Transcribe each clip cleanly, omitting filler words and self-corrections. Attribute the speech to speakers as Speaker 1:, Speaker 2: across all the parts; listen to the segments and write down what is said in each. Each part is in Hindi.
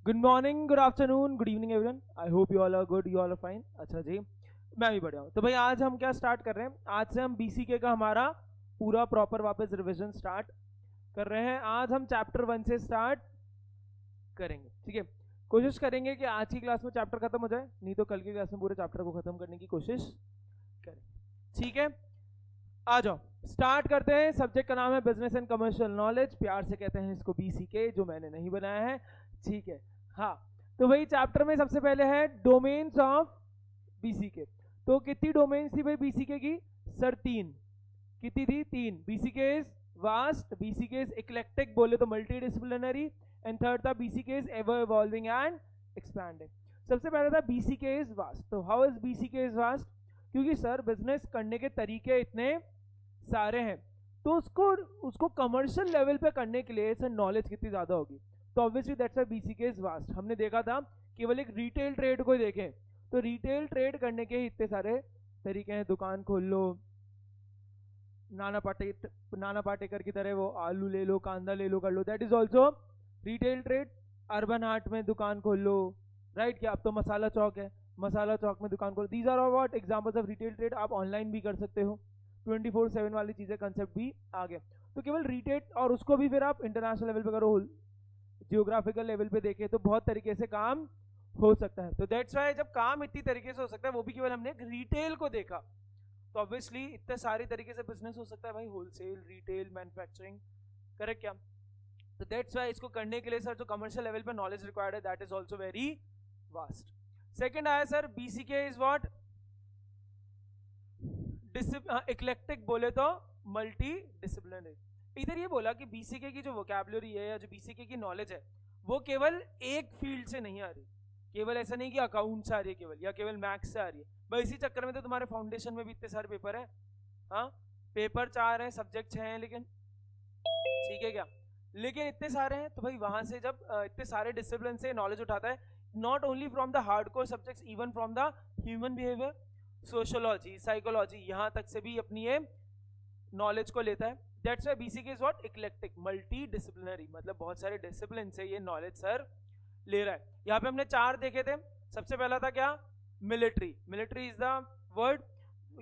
Speaker 1: Good morning, good afternoon, good evening everyone. I hope you all are good, you all are fine. अच्छा जी, मैं भी बढ़िया हूँ। तो भाई आज हम क्या स्टार्ट कर रहे हैं? आज से हम बीसीके का हमारा पूरा प्रॉपर वापस रिवीजन स्टार्ट कर रहे हैं। आज हम चैप्टर 1 से स्टार्ट करेंगे, ठीक है। कोशिश करेंगे कि आज की क्लास में चैप्टर खत्म हो जाए, नहीं तो कल की क्लास में पूरे चैप्टर को खत्म करने की कोशिश करेंगे, ठीक है। आ जाओ, स्टार्ट करते हैं। सब्जेक्ट का नाम है बिजनेस एंड कमर्शियल नॉलेज, प्यार से कहते हैं इसको बीसीके, जो मैंने नहीं बनाया है, ठीक है। हाँ, तो भाई चैप्टर में सबसे पहले है डोमेन्स ऑफ बीसीके। तो कितनी डोमेन्स थी भाई बीसीके की? सर 3। कितनी थी? 3। BCK is vast, BCK is eclectic बोले तो मल्टी डिसिप्लिनरी, एंड थर्ड था BCK is ever evolving and expanding. सबसे पहले था बीसीके इज वास्ट। तो how is BCK is vast? क्योंकि सर बिजनेस करने के तरीके इतने सारे हैं, तो उसको कमर्शियल लेवल पे करने के लिए सर नॉलेज कितनी ज्यादा होगी। तो obviously that's why BCK is vast. हमने देखा था केवल एक रिटेल ट्रेड को देखें तो रिटेल ट्रेड करने के इतने सारे तरीके हैं। दुकान खोल लो, नाना पाटेकर की तरह वो आलू ले लो, कांदा ले लो, कर लो, that is also retail trade. Urban haat में दुकान खोल लो, राइट? क्या अब तो मसाला चौक है, मसाला चौक में दुकान खोलो। These are all what examples of retail trade. आप ऑनलाइन भी कर सकते हो, 24/7 वाली चीजें, कंसेप्ट भी आ गए। तो केवल रिटेल, और उसको भी फिर आप इंटरनेशनल लेवल पे करो, जियोग्राफिकल लेवल पे देखें तो बहुत तरीके से काम हो सकता है। तो दैट्स वाई जब काम इतनी तरीके से हो सकता है, वो भी केवल हमने रिटेल को देखा, तो ऑब्वियसली इतने सारे तरीके से बिजनेस हो सकता है भाई, होलसेल, रिटेल, मैन्युफैक्चरिंग, करेक्ट क्या? तो दैट्स वाई इसको करने के लिए सर जो कमर्शियल लेवल पे नॉलेज रिक्वायर्ड है, that is also very vast. Second आया sir BCK is what? Eclectic बोले तो मल्टी डिसिप्लिनरी। इधर ये बोला कि बीसीके की जो वोकैबुलरी है या जो बीसीके की नॉलेज है, वो केवल एक फील्ड से नहीं आ रही। केवल ऐसा नहीं कि अकाउंट से आ रही है केवल, या केवल मैथ्स से आ रही है भाई। इसी चक्कर में तो तुम्हारे फाउंडेशन में भी इतने सारे पेपर है। हाँ, पेपर 4 है, सब्जेक्ट 6 हैं, लेकिन ठीक है क्या, लेकिन इतने सारे हैं। तो भाई वहां से जब इतने सारे डिसिप्लिन से नॉलेज उठाता है, not only from the hardcore subjects, even from the human behaviour, sociology, psychology, यहां तक से भी अपनी ये नॉलेज को लेता है। That's why BCK is what? Eclectic, multi disciplinary, मतलब बहुत सारे डिसिप्लिन से ये नॉलेज सर ले रहा है। यहाँ पे हमने 4 देखे थे। सबसे पहला था क्या? Military. Military is the word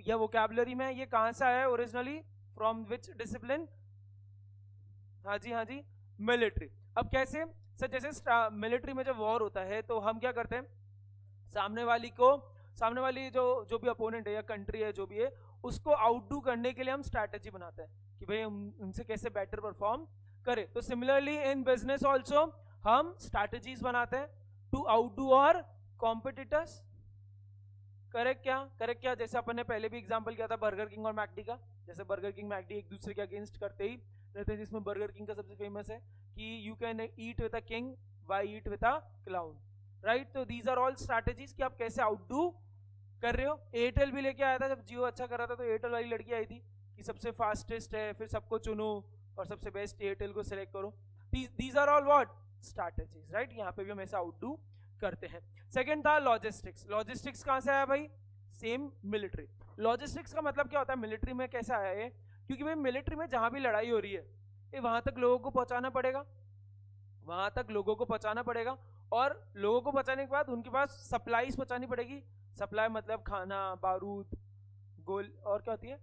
Speaker 1: या वोकैबुलरी में ये कहां से आया है ओरिजिनली? From which discipline? हाँ जी, हाँ जी, मिलिट्री। अब कैसे सर? जैसे मिलिट्री में जब वॉर होता है तो हम क्या करते हैं? सामने वाली जो भी अपोनेंट है या कंट्री है जो भी है, उसको आउटडू करने के लिए हम स्ट्रैटेजी बनाते हैं कि भाई हम उनसे कैसे बेटर परफॉर्म करें। तो सिमिलरली इन बिजनेस ऑल्सो हम स्ट्रैटेजीज बनाते हैं टू आउटडू और कॉम्पिटिटर्स, करेक्ट क्या? करेक्ट क्या? जैसे अपन ने पहले भी एग्जांपल किया था बर्गर किंग और मैकडी का। जैसे बर्गर किंग मैकडी एक दूसरे के अगेंस्ट करते ही रहते हैं, जिसमें बर्गर किंग का सबसे फेमस है कि you can eat with a king, why eat with a clown, right? तो दीज आर ऑल स्ट्रैटेजीज कि आप कैसे आउटडू कर रहे हो। एयरटेल भी लेके आया था जब जियो अच्छा कर रहा था, तो एयरटेल वाली लड़की आई थी कि सबसे फास्टेस्ट है, फिर सबको चुनो और सबसे बेस्ट एयरटेल को सिलेक्ट करो। These are all what? Strategies, right? यहाँ पे भी हम ऐसा आउटडू करते हैं। सेकेंड था लॉजिस्टिक्स। लॉजिस्टिक्स कहां से आया भाई? Same military. लॉजिस्टिक्स का मतलब क्या होता है? मिलिट्री में कैसे आया है? क्योंकि भाई मिलिट्री में जहां भी लड़ाई हो रही है, ये वहां तक लोगों को पहुंचाना पड़ेगा, वहां तक लोगों को पहुंचाना पड़ेगा, और लोगों को पहुंचाने के बाद उनके पास सप्लाईज पहुंचानी पड़ेगी। सप्लाई मतलब खाना, बारूद, गोल, और क्या होती है,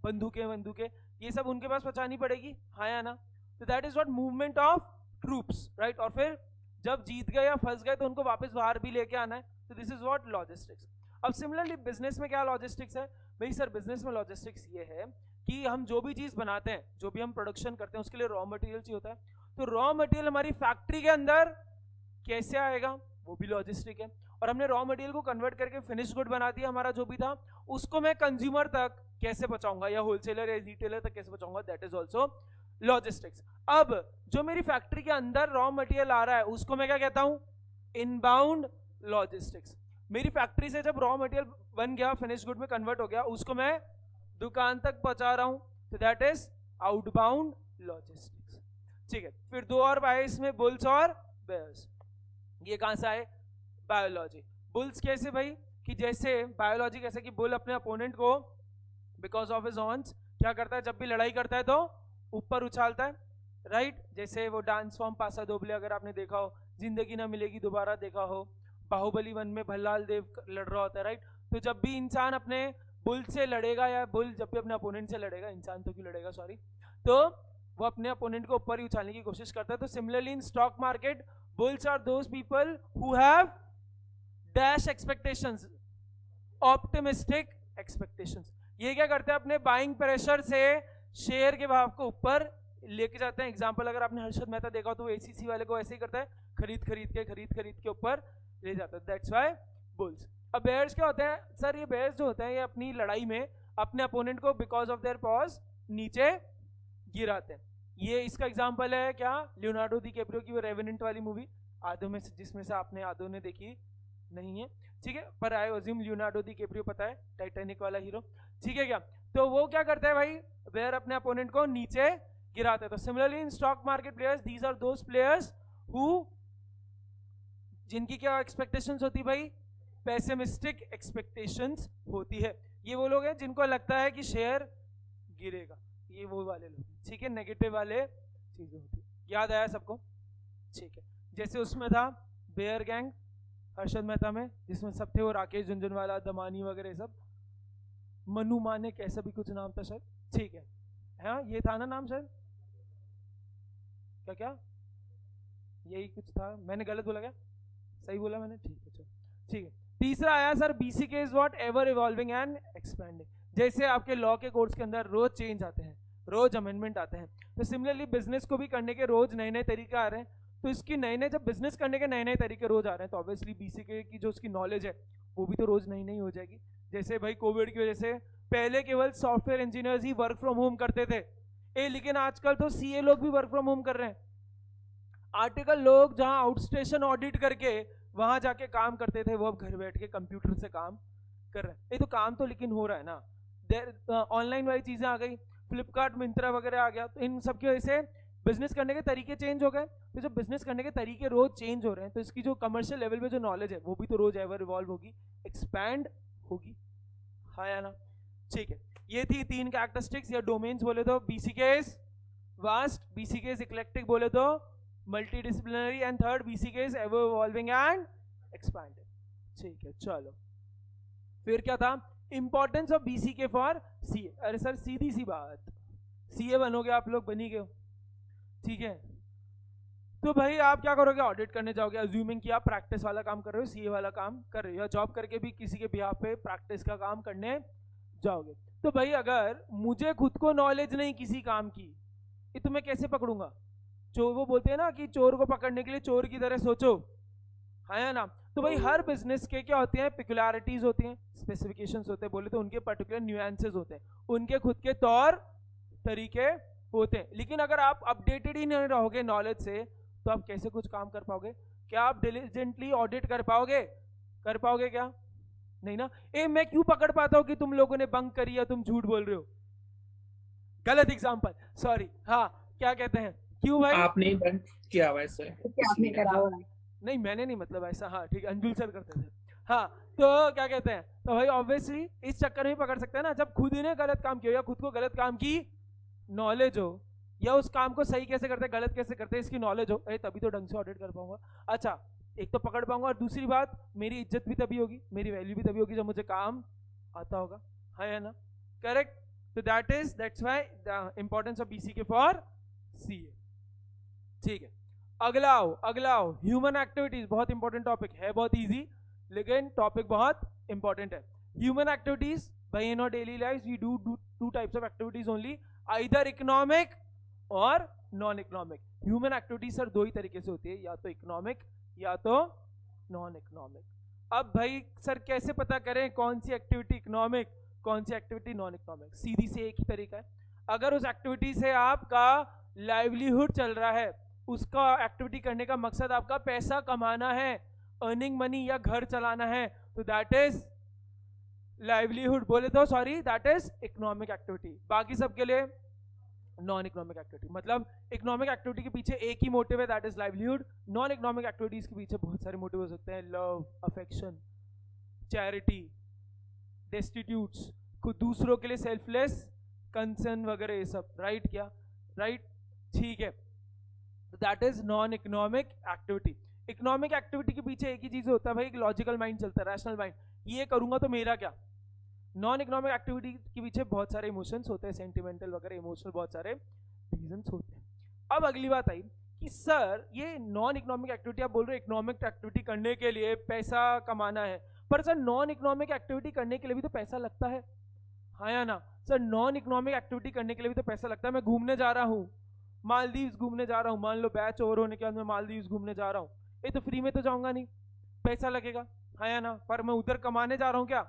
Speaker 1: बंदूकें, ये सब उनके पास पहुंचानी पड़ेगी, हाँ या ना? तो that is what movement of troops, right? और फिर जब जीत गए या फंस गए तो उनको वापस बाहर भी लेके आना है। तो दिस इज व्हाट? लॉजिस्टिक्स। अब सिमिलरली बिजनेस में क्या लॉजिस्टिक्स है भाई? सर बिजनेस में लॉजिस्टिक्स ये है कि हम जो भी चीज बनाते हैं, जो भी हम प्रोडक्शन करते हैं, उसके लिए रॉ मटेरियल चाहिए होता है। तो रॉ मटेरियल हमारी फैक्ट्री के अंदर कैसे आएगा, वो भी लॉजिस्टिक है। और हमने रॉ मटेरियल को कन्वर्ट करके फिनिश गुड बना दिया, हमारा जो भी था, उसको मैं कंज्यूमर तक कैसे पहुंचाऊंगा, या होलसेलर या रिटेलर तक कैसे पहुंचाऊंगा, दैट इज ऑल्सो लॉजिस्टिक्स। अब जो मेरी फैक्ट्री के अंदर रॉ मटेरियल आ रहा है, उसको मैं क्या कहता हूं? Inbound logistics. मेरी फैक्ट्री से जब रॉ मटेरियल बन गया, फिनिश गुड में कन्वर्ट हो गया, उसको मैं दुकान तक पहुंचा रहा हूं, तो दैट इज आउटबाउंड लॉजिस्टिक्स, ठीक है। फिर 2 और आए इसमें, बुल्स और बेयर्स। ये कहां से आए? बायोलॉजी। बुल्स कैसे भाई? कि जैसे बायोलॉजी कैसे कि बुल अपने अपोनेंट को बिकॉज ऑफ हिज हॉर्न्स क्या करता है? जब भी लड़ाई करता है तो ऊपर उछालता है, राइट? जैसे वो डांस फॉर्म पासा दोबले अगर आपने देखा हो, जिंदगी ना मिलेगी दोबारा देखा हो, बाहुबली 1 में भल्लाल देव लड़ रहा होता है, राइट? तो जब भी इंसान अपने बुल से लड़ेगा, या बुल जब भी अपने अपोनेंट से लड़ेगा, इंसान तो क्यों लड़ेगा, सॉरी, तो वो अपने अपोनेंट को ऊपर ही उछालने की कोशिश करता है। तो similarly in stock market, bulls are those people who have dash expectations, optimistic expectations. ये क्या करते हैं, अपने बाइंग प्रेशर से शेयर के भाव को ऊपर लेके जाते हैं। एग्जांपल अगर आपने हर्षद मेहता देखा हो तो एसीसी वाले को ऐसे ही करता है, खरीद खरीद के ऊपर ले जाता है। That's why bulls. अब बेयर्स क्या होते हैं सर, ये बेयर्स जो होते हैं ये अपनी लड़ाई में अपने अपोनेंट को बिकॉज ऑफ देयर पॉज नीचे गिराते हैं। ये इसका एग्जांपल है क्या, लियोनार्डो दी कैप्रियो की वो रेवेनेंट वाली मूवी, आधों में से जिसमें से आपने आधों ने देखी नहीं है, ठीक है, पर I assume Leonardo the Caprio पता है, टाइटैनिक वाला हीरो, ठीक है क्या? तो वो क्या करता है भाई, बेयर अपने अपोनेंट को नीचे गिराते हैं। तो similarly in stock market players, these are those players who, जिनकी क्या एक्सपेक्टेशंस होती भाई, पेसिमिस्टिक एक्सपेक्टेशंस होती है। ये वो लोग हैं जिनको लगता है कि शेयर गिरेगा, ये वो वाले लोग, ठीक है, नेगेटिव वाले चीजें होती है। याद आया सबको? ठीक है। जैसे उसमें था बेयर गैंग हर्षद मेहता में, जिसमें सब थे वो राकेश झुनझुनवाला, दमानी वगैरह सब, मनु मानिक ऐसा भी कुछ नाम था शायद, ठीक है, हाँ ये था ना नाम शायद, क्या क्या यही कुछ था, मैंने गलत बोला क्या, सही बोला मैंने, ठीक है चलो, ठीक है। तीसरा आया sir, BCK is what, ever evolving and expanding. जैसे आपके लॉ के कोर्स के अंदर रोज चेंज आते हैं, रोज अमेंडमेंट आते हैं, तो सिमिलरली बिजनेस को भी करने के रोज नए नए तरीके आ रहे हैं। तो इसकी नए नए, जब बिजनेस करने के नए नए तरीके रोज आ रहे हैं, तो ऑब्वियसली बीसीके की जो उसकी नॉलेज है वो भी तो रोज नई नई हो जाएगी। जैसे भाई कोविड की वजह से पहले केवल software engineers he work from home करते थे, लेकिन आजकल तो सीए लोग भी वर्क फ्रॉम होम कर रहे हैं। आर्टिकल लोग जहां आउटस्टेशन ऑडिट करके वहां जाके काम करते थे, वो अब घर बैठ के कंप्यूटर से काम कर रहे हैं। ये तो काम तो लेकिन हो रहा है ना, ऑनलाइन वाली चीजें आ गई, फ्लिपकार्ट मिंत्रा वगैरह आ गया, तो इन सब की वजह से बिजनेस करने के तरीके चेंज हो गए। तो जब बिजनेस करने के तरीके रोज चेंज हो रहे हैं, तो इसकी जो कमर्शियल लेवल पे जो नॉलेज है वो भी तो रोज एवर इवॉल्व होगी, एक्सपैंड होगी, हाँ या ना? ठीक है, ये थी 3 कैरेक्टरिस्टिक्स या डोमेन्स बोले तो, बीसीकेस वास्ट, बीसीकेस इक्लेक्टिक बोले तो multidisciplinary, and third BCK is ever evolving and expanded. ठीक है, चलो फिर क्या था, importance of BCK for CA. अरे सर सीधी सी बात, सीए बनोगे आप लोग, बनी गए, ठीक है, तो भाई आप क्या करोगे, ऑडिट करने जाओगे, अज्यूमिंग कि आप प्रैक्टिस वाला काम कर रहे हो, सीए वाला काम कर रहे हो, या जॉब करके भी किसी के बिहाफ पे प्रैक्टिस का काम करने जाओगे। तो भाई अगर मुझे खुद को नॉलेज नहीं किसी काम की, ये तो मैं कैसे पकड़ूंगा? चोर, वो बोलते हैं ना कि चोर को पकड़ने के लिए चोर की तरह सोचो, है ना? तो भाई हर बिजनेस के क्या होते हैं, पेक्युलरिटीज होती हैं, स्पेसिफिकेशंस होते हैं, बोले तो उनके पर्टिकुलर न्यूएंसेस होते हैं, उनके खुद के तौर तरीके होते हैं। लेकिन अगर आप अपडेटेड ही नहीं रहोगे नॉलेज से, तो आप कैसे कुछ काम कर पाओगे? क्या आप डिलीजेंटली ऑडिट कर पाओगे? कर पाओगे क्या? नहीं ना। मैं क्यों पकड़ पाता हूं कि तुम लोगों ने बंक करी या तुम झूठ बोल रहे हो? गलत एग्जांपल, सॉरी, हाँ क्या कहते हैं, क्यों भाई?
Speaker 2: आपने बंक किया वैसे,
Speaker 3: आपने करा हुआ है।
Speaker 1: नहीं मैंने नहीं, मतलब ऐसा, हाँ ठीक है, अंजुल सर करते थे, हाँ। तो क्या कहते हैं, तो भाई ऑब्वियसली इस चक्कर में पकड़ सकते हैं ना, जब खुद ही ने गलत काम किया, या खुद को गलत काम की नॉलेज हो, या उस काम को सही कैसे करते हैं, गलत कैसे करते हैं, इसकी नॉलेज हो, तभी तो ढंग से ऑडिट कर पाऊंगा। अच्छा, एक तो पकड़ पाऊंगा, और दूसरी बात, मेरी इज्जत भी तभी होगी, मेरी वैल्यू भी तभी होगी जब मुझे काम आता होगा, है ना? करेक्ट। तो that's why the importance of BCK for CA. ठीक है, अगला आओ, ह्यूमन एक्टिविटीज, बहुत इंपॉर्टेंट टॉपिक है, बहुत इजी, लेकिन टॉपिक बहुत इंपॉर्टेंट है। ह्यूमन एक्टिविटीज, भाई in our daily life we do 2 types of activities only, either economic और non economic. Human activities sir 2 ही तरीके से होती है, या तो इकोनॉमिक या तो नॉन इकोनॉमिक। अब भाई सर कैसे पता करें कौन सी एक्टिविटी इकोनॉमिक, कौन सी एक्टिविटी नॉन इकोनॉमिक? सीधी से एक ही तरीका है, अगर उस एक्टिविटी से आपका लाइवलीहुड चल रहा है, उसका एक्टिविटी करने का मकसद आपका पैसा कमाना है, अर्निंग मनी, या घर चलाना है, तो दैट इज लाइवलीहुड, बोले तो sorry, that is economic activity. बाकी सबके लिए नॉन इकोनॉमिक एक्टिविटी। मतलब इकोनॉमिक एक्टिविटी के पीछे एक ही मोटिव है, that is livelihood. Non economic activities के पीछे बहुत सारे मोटिव हो सकते हैं, लव, अफेक्शन, चैरिटी, डेस्टिट्यूट्स, खुद दूसरों के लिए सेल्फलेस कंसर्न वगैरह, ये सब, राइट? क्या राइट? ठीक है, that is non economic activity. Economic activity के पीछे एक ही चीज होता है भाई, एक लॉजिकल माइंड चलता है, रैशनल माइंड, ये करूंगा तो मेरा क्या। नॉन इकोनॉमिक एक्टिविटी के पीछे बहुत सारे इमोशंस होते हैं, सेंटिमेंटल वगैरह इमोशनल बहुत सारे रीजंस होते हैं। अब अगली बात आई कि सर ये नॉन इकोनॉमिक एक्टिविटी, आप बोल रहे हो इकोनॉमिक एक्टिविटी करने के लिए पैसा कमाना है, पर सर नॉन इकोनॉमिक एक्टिविटी करने के लिए भी तो पैसा लगता है, हाँ या ना सर। नॉन इकोनॉमिक एक्टिविटी करने के लिए भी तो पैसा लगता है। मैं घूमने जा रहा हूँ, मालदीव्स घूमने जा रहा हूँ, मान लो बैच ओवर होने के बाद मैं मालदीव्स घूमने जा रहा हूँ, ये तो फ्री में तो जाऊंगा नहीं, पैसा लगेगा, हाँ या ना। पर मैं उधर कमाने जा रहा हूँ क्या,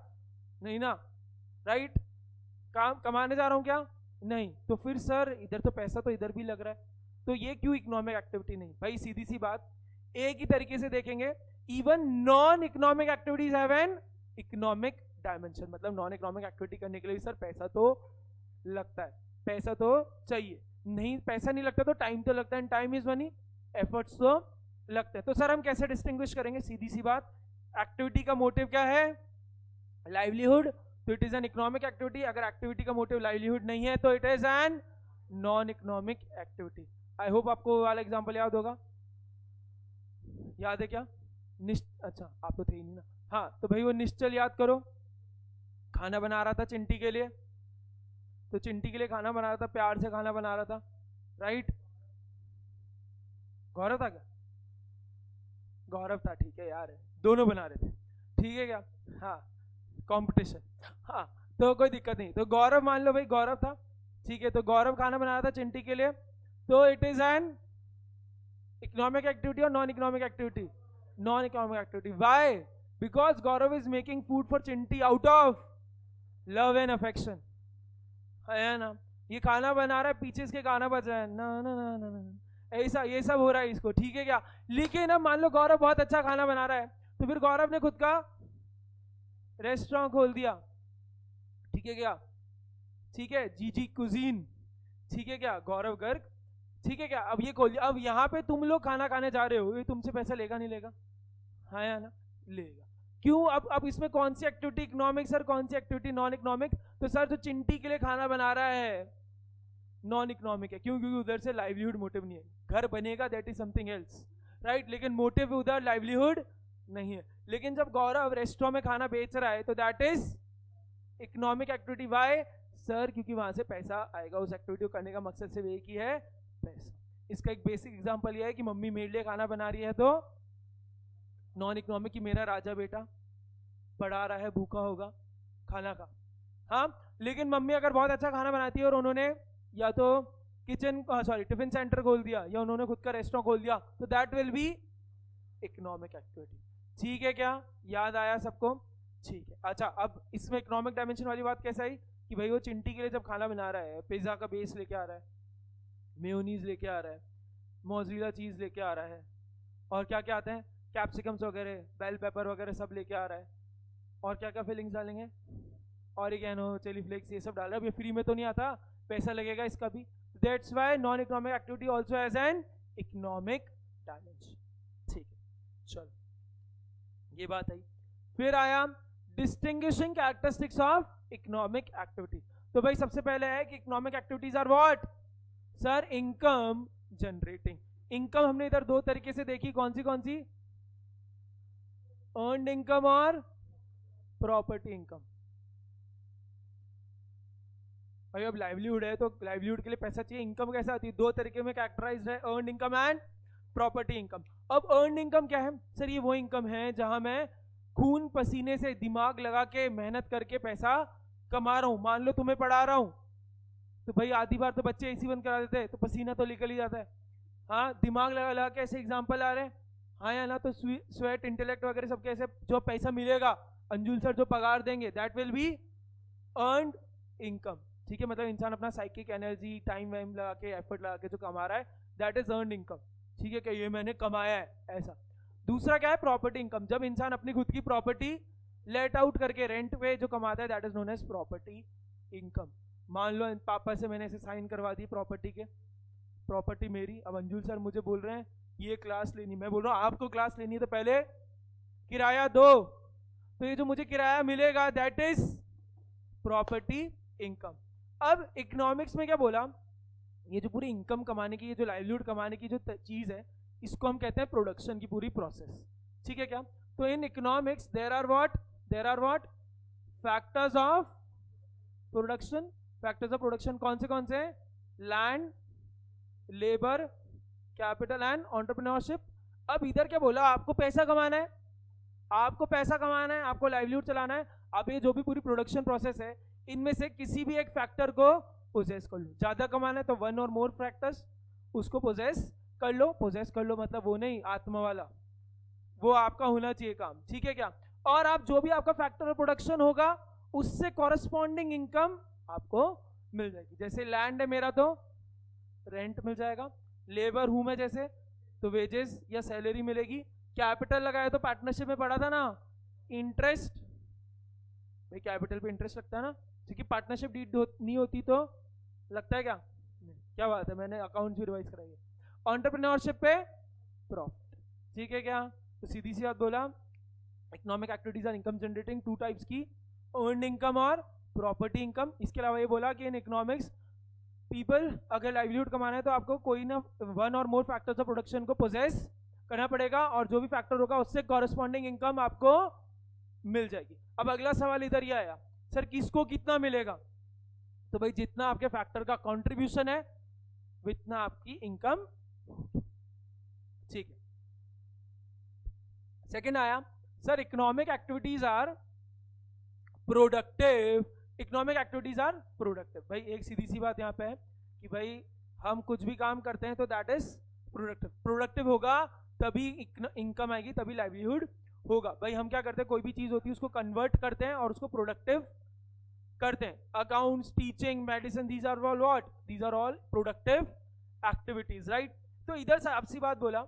Speaker 1: नहीं ना, राइट, काम कमाने जा रहा हूँ क्या, नहीं, तो फिर सर इधर तो पैसा तो इधर भी लग रहा है, तो ये क्यों इकोनॉमिक एक्टिविटी नहीं। भाई सीधी सी बात, एक ही तरीके से देखेंगे, even non economic activities have an economic dimension, मतलब नॉन इकोनॉमिक एक्टिविटी करने के लिए भी सर पैसा तो लगता है, पैसा तो चाहिए, नहीं पैसा नहीं लगता तो टाइम तो लगता है, टाइम इज मनी, एफर्ट्स तो लगते हैं। तो सर हम कैसे डिस्टिंग्विश करेंगे, सीधी सी बात, एक्टिविटी का मोटिव क्या है, लाइवलीहुड, तो it is an economic activity. अगर एक्टिविटी का मोटिव लाइवलीहुड नहीं है तो it is N non economic activity. I hope आपको वाला एग्जांपल याद होगा, याद है क्या, अच्छा आप तो थे ही नहीं ना, हाँ तो भाई वो निश्चल याद करो, खाना बना रहा था चिंटी के लिए, तो चिंटी के लिए खाना बना रहा था, प्यार से खाना बना रहा था, राइट, गौरव था क्या, गौरव था, ठीक है यार, दोनों बना रहे थे, ठीक है क्या, हाँ कंपटीशन, हाँ तो कोई दिक्कत नहीं, तो गौरव मान लो भाई गौरव था, ठीक है, तो गौरव खाना बना रहा था चिंटी के लिए, तो it is an economic activity और non economic activity, non economic activity. Why, because Gaurav is making food for Chinti out of love and affection, है ना, ये खाना बना रहा है, पीछे इसके गाना बज रहा है ना ना ना ना ना, ऐसा ये सब हो रहा है इसको, ठीक है क्या। लेकिन अब मान लो गौरव बहुत अच्छा खाना बना रहा है, तो फिर गौरव ने खुद का रेस्टोरेंट खोल दिया, ठीक है क्या, ठीक है, जीजी कुजीन, ठीक है क्या, गौरव गर्ग, ठीक है क्या, अब ये खोल दिया, अब यहाँ पे तुम लोग खाना खाने जा रहे हो, ये तुमसे पैसा लेगा नहीं लेगा, हाँ या ना, लेगा, क्यों। अब इसमें कौन सी एक्टिविटी इकोनॉमिक सर, कौन सी एक्टिविटी नॉन इकोनॉमिक, तो सर जो चिंटी के लिए खाना बना रहा है नॉन इकोनॉमिक है, क्यों, क्योंकि उधर से लाइवलीहुड मोटिव नहीं है, घर बनेगा that is something else, right, लेकिन मोटिव उधर लाइवलीहुड नहीं है। लेकिन जब गौरव रेस्टोरेंट में खाना बेच रहा है तो that is economic activity. Why sir, क्योंकि वहां से पैसा आएगा, उस एक्टिविटी को करने का मकसद सिर्फ एक ही है, पैसा। इसका एक बेसिक एग्जांपल यह है कि मम्मी मेरे लिए खाना बना रही है तो नॉन इकोनॉमिक, की मेरा राजा बेटा पढ़ा रहा है, भूखा होगा, खाना खा, हाँ। लेकिन मम्मी अगर बहुत अच्छा खाना बनाती है और उन्होंने या तो किचन सॉरी टिफिन सेंटर खोल दिया या उन्होंने खुद का रेस्टोरेंट खोल दिया, तो that will be economic activity, ठीक है क्या, याद आया सबको, ठीक है। अच्छा, अब इसमें इकोनॉमिक डायमेंशन वाली बात कैसे आई कि भाई वो चिंटी के लिए जब खाना बना रहा है, पिज्जा का बेस लेके आ रहा है, मेयोनीज लेके आ रहा है, मोज़रेला चीज लेके आ रहा है, और क्या क्या आते हैं, कैप्सिकम्स वगैरह, बेल पेपर वगैरह सब लेके आ रहा है, और क्या क्या फिलिंग्स डालेंगे, ऑरिगेनो, चिली फ्लेक्स, ये सब डाल रहा है। अब ये फ्री में तो नहीं आता, पैसा लगेगा इसका भी, that's why non economic activity also has an economic dimension, ठीक है। चलो ये बात आई, फिर आया distinguishing characteristics of economic activity. तो भाई सबसे पहले है कि economic activities are what sir, income generating. Income हमने इधर दो तरीके से देखी, कौन सी, अर्नड इनकम और प्रॉपर्टी इनकम। भाई अब लाइवलीहुड है तो लाइवलीहुड के लिए पैसा चाहिए, इनकम कैसे आती है, दो तरीके में कैरेक्टराइज्ड है, earned income and property income. अब अर्नड इनकम क्या है सर, ये वो इनकम है जहां मैं खून पसीने से दिमाग लगा के मेहनत करके पैसा कमा रहा हूं। मान लो तुम्हें पढ़ा रहा हूं तो भाई आधी बार तो बच्चे एसी बंद करा देते हैं तो पसीना तो निकल ही जाता है, हाँ, दिमाग लगा लगा के ऐसे एग्जाम्पल आ रहे हैं, हाँ या ना, तो स्वेट इंटेलेक्ट वगैरह सब कैसे, जो पैसा मिलेगा अंजुल सर जो पगार देंगे that will be earned income, ठीक है, मतलब इंसान अपना साइकिक एनर्जी, टाइम वाइम लगा के, एफर्ट लगा के जो कमा रहा है दैट इज अर्नड इनकम, ठीक है, कि ये मैंने कमाया है ऐसा। दूसरा क्या है, प्रॉपर्टी इनकम, जब इंसान अपनी खुद की प्रॉपर्टी लेट आउट करके रेंट पे जो कमाता है that is known as property income. मान लो पापा से मैंने ऐसे साइन करवा दी प्रॉपर्टी के, प्रॉपर्टी मेरी, अब अंजुल सर मुझे बोल रहे हैं ये क्लास लेनी, मैं बोल रहा हूँ आपको क्लास लेनी है तो पहले किराया दो, तो ये जो मुझे किराया मिलेगा दैट इज प्रॉपर्टी इनकम। अब इकोनॉमिक्स में क्या बोला, ये जो पूरी इनकम कमाने की, ये जो लाइवलीहुड कमाने की जो चीज है, इसको हम कहते हैं प्रोडक्शन की पूरी प्रोसेस, ठीक है क्या। तो in economics there are what factors of production. Factors of production कौन से हैं? Land, labour, capital and entrepreneurship. अब इधर क्या बोला, आपको पैसा कमाना है, आपको लाइवलीहुड चलाना है। अब ये जो भी पूरी प्रोडक्शन प्रोसेस है, इनमें से किसी भी एक फैक्टर को पोजेस कर लो। ज्यादा कमाना है तो वन और मोर फैक्टर्स उसको पोजेस कर लो मतलब वो नहीं आत्मा वाला, वो आपका होना चाहिए काम, ठीक है क्या। और आप जो भी आपका फैक्टर ऑफ प्रोडक्शन होगा उससे कॉरस्पॉन्डिंग इनकम आपको मिल जाएगी। जैसे लैंड है मेरा तो रेंट मिल जाएगा, लेबर हूं मैं जैसे तो वेजेस या सैलरी मिलेगी, कैपिटल लगाया तो पार्टनरशिप में पढ़ा था ना इंटरेस्ट, भाई कैपिटल पे इंटरेस्ट लगता है ना, क्योंकि पार्टनरशिप डीड नहीं होती तो लगता है क्या, क्या बात है, मैंने अकाउंट भी रिवाइज कराई है। एंटरप्रेन्योरशिप पे प्रॉफिट, ठीक है क्या। तो सीधी सी बात बोला, economic activities are income generating two types की, अर्न्ड इनकम और प्रॉपर्टी इनकम। इसके अलावा ये बोला कि इन इकोनॉमिक्स पीपल अगर लाइवलीहुड कमाना है तो आपको कोई ना one or more factors of production को पोजेस करना पड़ेगा, और जो भी फैक्टर होगा उससे कॉरस्पॉन्डिंग इनकम आपको मिल जाएगी। अब अगला सवाल इधर ये आया, सर किसको कितना मिलेगा? तो भाई जितना आपके फैक्टर का कंट्रीब्यूशन है उतना आपकी इनकम, ठीक है। सेकंड आया, sir economic activities are productive, economic activities are productive. भाई एक सीधी सी बात यहाँ पे है कि भाई हम कुछ भी काम करते हैं तो दैट इज प्रोडक्टिव, प्रोडक्टिव होगा तभी इनकम आएगी, तभी लाइवलीहुड होगा। भाई हम क्या करते हैं, कोई भी चीज होती है उसको कन्वर्ट करते हैं और उसको प्रोडक्टिव करते हैं। Accounts, teaching, medicine, these are all what, these are all productive activities, right. तो इधर से आपसी बात बोला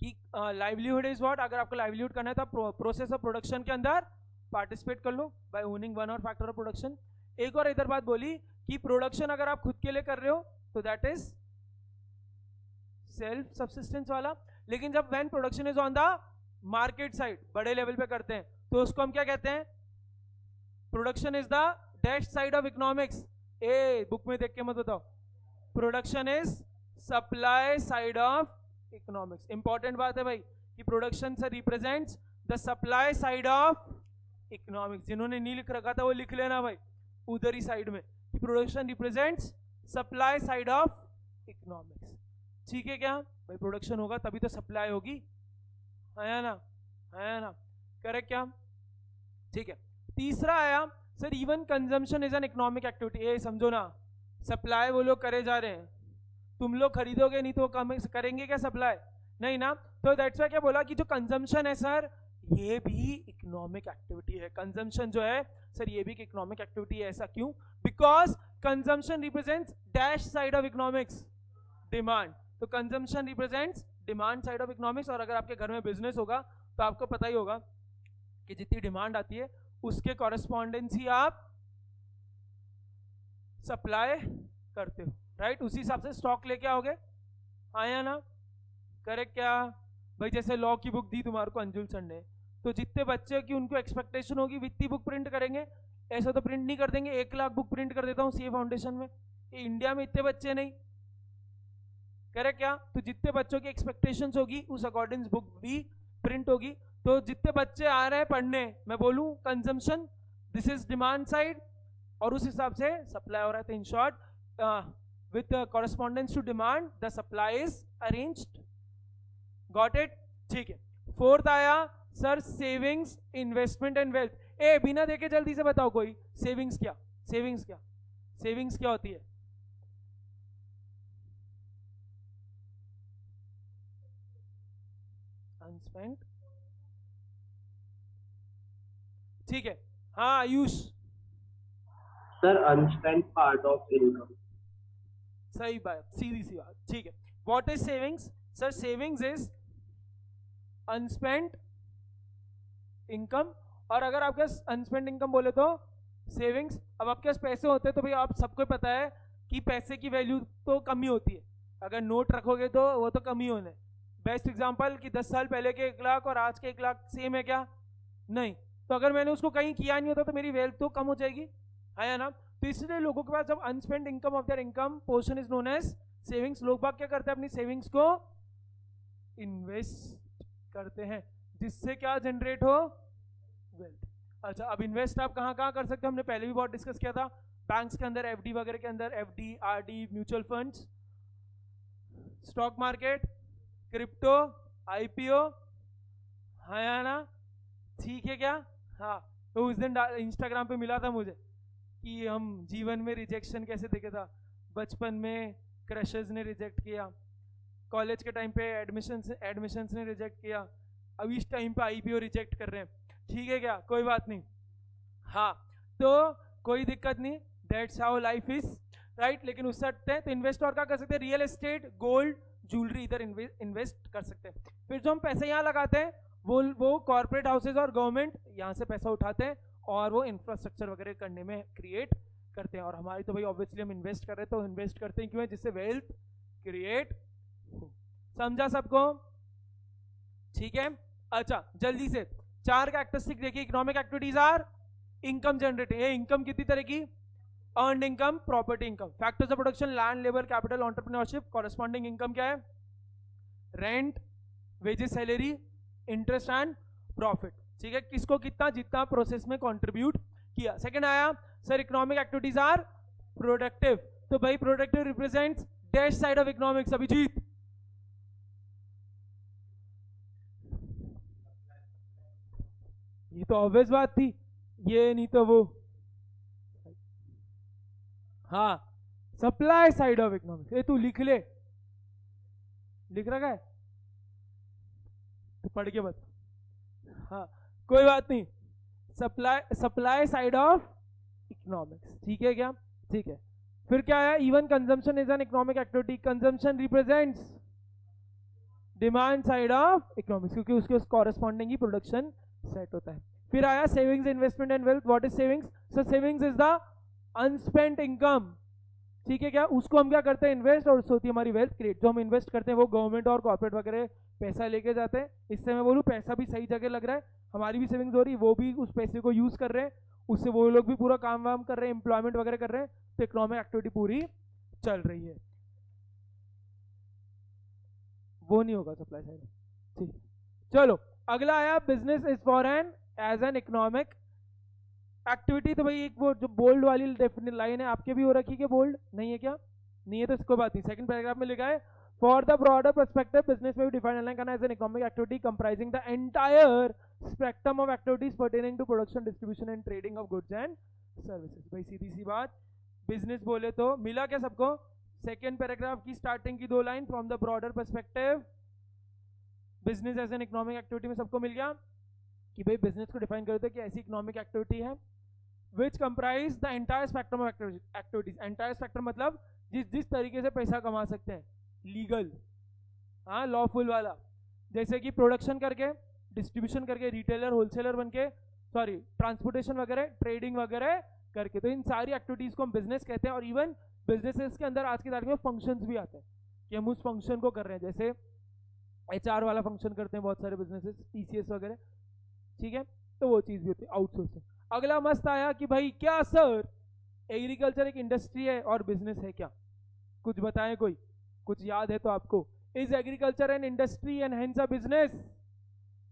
Speaker 1: कि लाइवलीहुड इज व्हाट, अगर आपको लाइवलीहुड करना है तो प्रोसेस ऑफ प्रोडक्शन के अंदर पार्टिसिपेट कर लो बाय ओनिंग वन और फैक्टर ऑफ प्रोडक्शन। एक और इधर बात बोली कि प्रोडक्शन अगर आप खुद के लिए कर रहे हो तो दैट इज सेल्फ सब्सिस्टेंस वाला, लेकिन जब when production is on the market side, बड़े लेवल पे करते हैं तो उसको हम क्या कहते हैं, production is the dash side of economics. A book में देख के मत बताओ, production is supply side of economics. Important बात है भाई कि प्रोडक्शन से represents the supply side of economics. जिन्होंने नहीं लिख रखा था वो लिख लेना भाई उधर ही साइड में कि production represents supply side of economics, ठीक है क्या। भाई प्रोडक्शन होगा तभी तो सप्लाई होगी, है ना, है ना, करेक्ट क्या, ठीक है। तीसरा आया, sir even consumption is an economic activity. ये समझो ना, सप्लाई वो लोग करे जा रहे हैं, तुम लोग खरीदोगे नहीं तो करेंगे क्या सप्लाई, नहीं ना। तो दैट्स व्हाई क्या बोला कि जो कंजम्पशन है सर ये भी इकोनॉमिक एक्टिविटी है। कंजम्पशन जो है सर ये भी इकोनॉमिक एक्टिविटी है। ऐसा क्यों? Because consumption represents dash side of economics, demand. तो consumption represents demand side of economics. और अगर आपके घर में बिजनेस होगा तो आपको पता ही होगा कि जितनी डिमांड आती है उसके कॉरेस्पॉन्डेंस ही आप सप्लाई करते हो, राइट। उसी हिसाब से स्टॉक लेके आओगे, आया ना, करेक्ट क्या भाई। जैसे लॉ की बुक दी तुम्हारे को अंजुल सर ने, तो जितने बच्चे की उनको एक्सपेक्टेशन होगी वित्तीय बुक प्रिंट करेंगे, ऐसा तो प्रिंट नहीं कर देंगे। 1 लाख बुक प्रिंट कर देता हूँ सीए फाउंडेशन में, इंडिया में इतने बच्चे नहीं, करेक्ट क्या। तो जितने बच्चों की एक्सपेक्टेशंस होगी उस अकॉर्डिंग बुक भी प्रिंट होगी। तो जितने बच्चे आ रहे हैं पढ़ने, मैं बोलूं consumption, this is demand side, और उस हिसाब से सप्लाई हो रहा है। तो in short with correspondence to demand the supply is arranged, got it, ठीक है। फोर्थ आया sir savings, investment and wealth. ए बिना देखे जल्दी से बताओ कोई, सेविंग्स क्या, सेविंग्स क्या, सेविंग्स क्या होती है? अनस्पेंट, ठीक है, हाँ Ayush,
Speaker 3: sir unspent part of income.
Speaker 1: सही बात, सीधी सी बात, ठीक है। What is savings? Sir savings is unspent income. और अगर आपके पास अनस्पेंट इनकम बोले तो सेविंग्स। अब आपके पास पैसे होते हैं तो भाई आप सबको पता है कि पैसे की वैल्यू तो कम ही होती है, अगर नोट रखोगे तो वो तो कम ही होने। बेस्ट एग्जांपल कि 10 साल पहले के 1 लाख और आज के 1 लाख सेम है क्या? नहीं। तो अगर मैंने उसको कहीं किया नहीं होता तो मेरी वेल्थ तो कम हो जाएगी, है ना। तो इसलिए लोगों के पास जब unspent income of their income portion is known as savings. लोग बाग क्या करते हैं, अपनी सेविंग्स को इन्वेस्ट करते हैं जिससे क्या जनरेट हो, वेल्थ। अच्छा, अब इन्वेस्ट आप कहाँ कहाँ कर सकते हो, हमने पहले भी बहुत डिस्कस किया था, बैंक्स के अंदर, एफडी वगैरह के अंदर, FD, RD, mutual funds, stock market, crypto, IPO, है ना, ठीक है क्या? हाँ, तो उस दिन इंस्टाग्राम पे मिला था मुझे कि हम जीवन में रिजेक्शन कैसे देखे था, बचपन में क्रशेस ने रिजेक्ट किया, कॉलेज के टाइम पे एडमिशंस ने रिजेक्ट किया, अब इस टाइम पे आईपीओ रिजेक्ट कर रहे हैं, ठीक है क्या? कोई बात नहीं, हाँ, तो कोई दिक्कत नहीं, that's how life is, right. लेकिन उससे हटते हैं तो इन्वेस्ट और क्या कर सकते हैं, रियल एस्टेट, गोल्ड, ज्वेलरी, इधर इन्वेस्ट कर सकते हैं। फिर जो हम पैसे यहाँ लगाते हैं वो कॉर्पोरेट हाउसेज और गवर्नमेंट यहाँ से पैसा उठाते हैं और वो इंफ्रास्ट्रक्चर वगैरह करने में क्रिएट करते हैं। और हमारी तो भाई ऑब्वियसली हम इन्वेस्ट कर रहे हैं, तो इन्वेस्ट करते हैं क्यों है, जिससे वेल्थ क्रिएट हो। समझा सबको? ठीक है। अच्छा, जल्दी से 4 कैरेक्टरिस्टिक देखिए। Economic activities are income generating. ये इनकम कितनी तरह की, earned income, property income. Factors of production, land, labour, capital, entrepreneurship. Corresponding income क्या है, rent, wages, salary, interest and profit. ठीक है, किसको कितना, जितना प्रोसेस में कंट्रीब्यूट किया। सेकंड आया sir, economic activities are productive. तो भाई productive represents dash side of economics, Abhijit. ये तो ऑब्वियस बात थी, ये नहीं तो वो, हाँ, सप्लाई साइड ऑफ इकोनॉमिक्स। ये तू लिख ले, लिख रखा है तो पढ़ के बता, हाँ कोई बात नहीं, सप्लाई साइड ऑफ इकोनॉमिक्स, ठीक है क्या? ठीक है। फिर क्या है, even consumption is an economic activity. Consumption represents demand side of economics, क्योंकि उसके कॉरेस्पॉन्डिंग ही प्रोडक्शन सेट होता है। फिर आया savings, investment and wealth. What is savings? So savings is the unspent income, ठीक है क्या? उसको हम क्या करते हैं, इन्वेस्ट, और उससे होती है हमारी वेल्थ क्रिएट। जो हम इन्वेस्ट करते हैं वो गवर्नमेंट और कॉर्पोरेट वगैरह पैसा लेके जाते हैं। इससे मैं बोलूँ पैसा भी सही जगह लग रहा है, हमारी भी सेविंग्स हो रही है, वो भी उस पैसे को यूज कर रहे हैं, उससे वो लोग भी पूरा काम वाम कर रहे हैं, एम्प्लॉयमेंट वगैरह कर रहे हैं, तो इकोनॉमिक एक्टिविटी पूरी चल रही है। वो नहीं होगा सप्लाई साइड, ठीक। चलो अगला आया, business is for an as an economic activity. तो भाई एक वो जो बोल्ड वाली डेफिनेट लाइन है, आपके भी हो रखी है, बोल्ड नहीं है क्या? नहीं है तो इसको बात नहीं। सेकंड पैराग्राफ में लिखा है, for the broader perspective business में भी डिफाइन करना as an economic activity comprising the entire spectrum of activities pertaining to production, distribution and trading of goods and services. भाई सीधी सी बात, बिजनेस बोले तो मिला क्या सबको? सेकेंड पैराग्राफ की स्टार्टिंग की 2 line, from the broader perspective business as an economic activity में सबको मिल गया कि भाई बिजनेस को डिफाइन करते हैं कि ऐसी इकोनॉमिक एक्टिविटी है which comprise the entire spectrum of activities. Entire spectrum मतलब जिस तरीके से पैसा कमा सकते हैं, लीगल, हाँ लॉफुल वाला, जैसे कि प्रोडक्शन करके, डिस्ट्रीब्यूशन करके, रिटेलर होलसेलर बनके, सॉरी ट्रांसपोर्टेशन वगैरह, ट्रेडिंग वगैरह करके, तो इन सारी एक्टिविटीज को हम बिजनेस कहते हैं। और इवन बिजनेसेस के अंदर आज की तारीख में फंक्शंस भी आते हैं कि हम उस फंक्शन को कर रहे हैं, जैसे HR वाला फंक्शन करते हैं बहुत सारे बिजनेसेस, TCS वगैरह, ठीक है, तो वो चीज भी होती है, आउटसोर्सिंग। अगला मस्त आया कि भाई क्या सर एग्रीकल्चर एक इंडस्ट्री है और बिजनेस है क्या? कुछ बताएं, कोई कुछ याद है तो आपको? Is agriculture an industry and hence a business?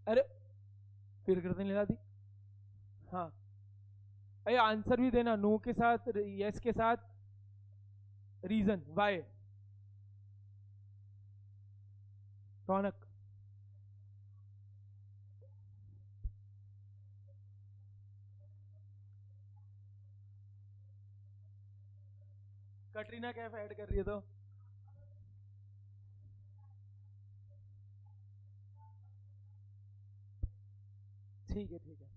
Speaker 1: अरे फिर करते नहीं दी, हाँ अरे आंसर भी देना, नो के साथ, यस के साथ, reason why. Raunak, Katrina Kaif ad कर रही है तो ठीक है, ठीक है।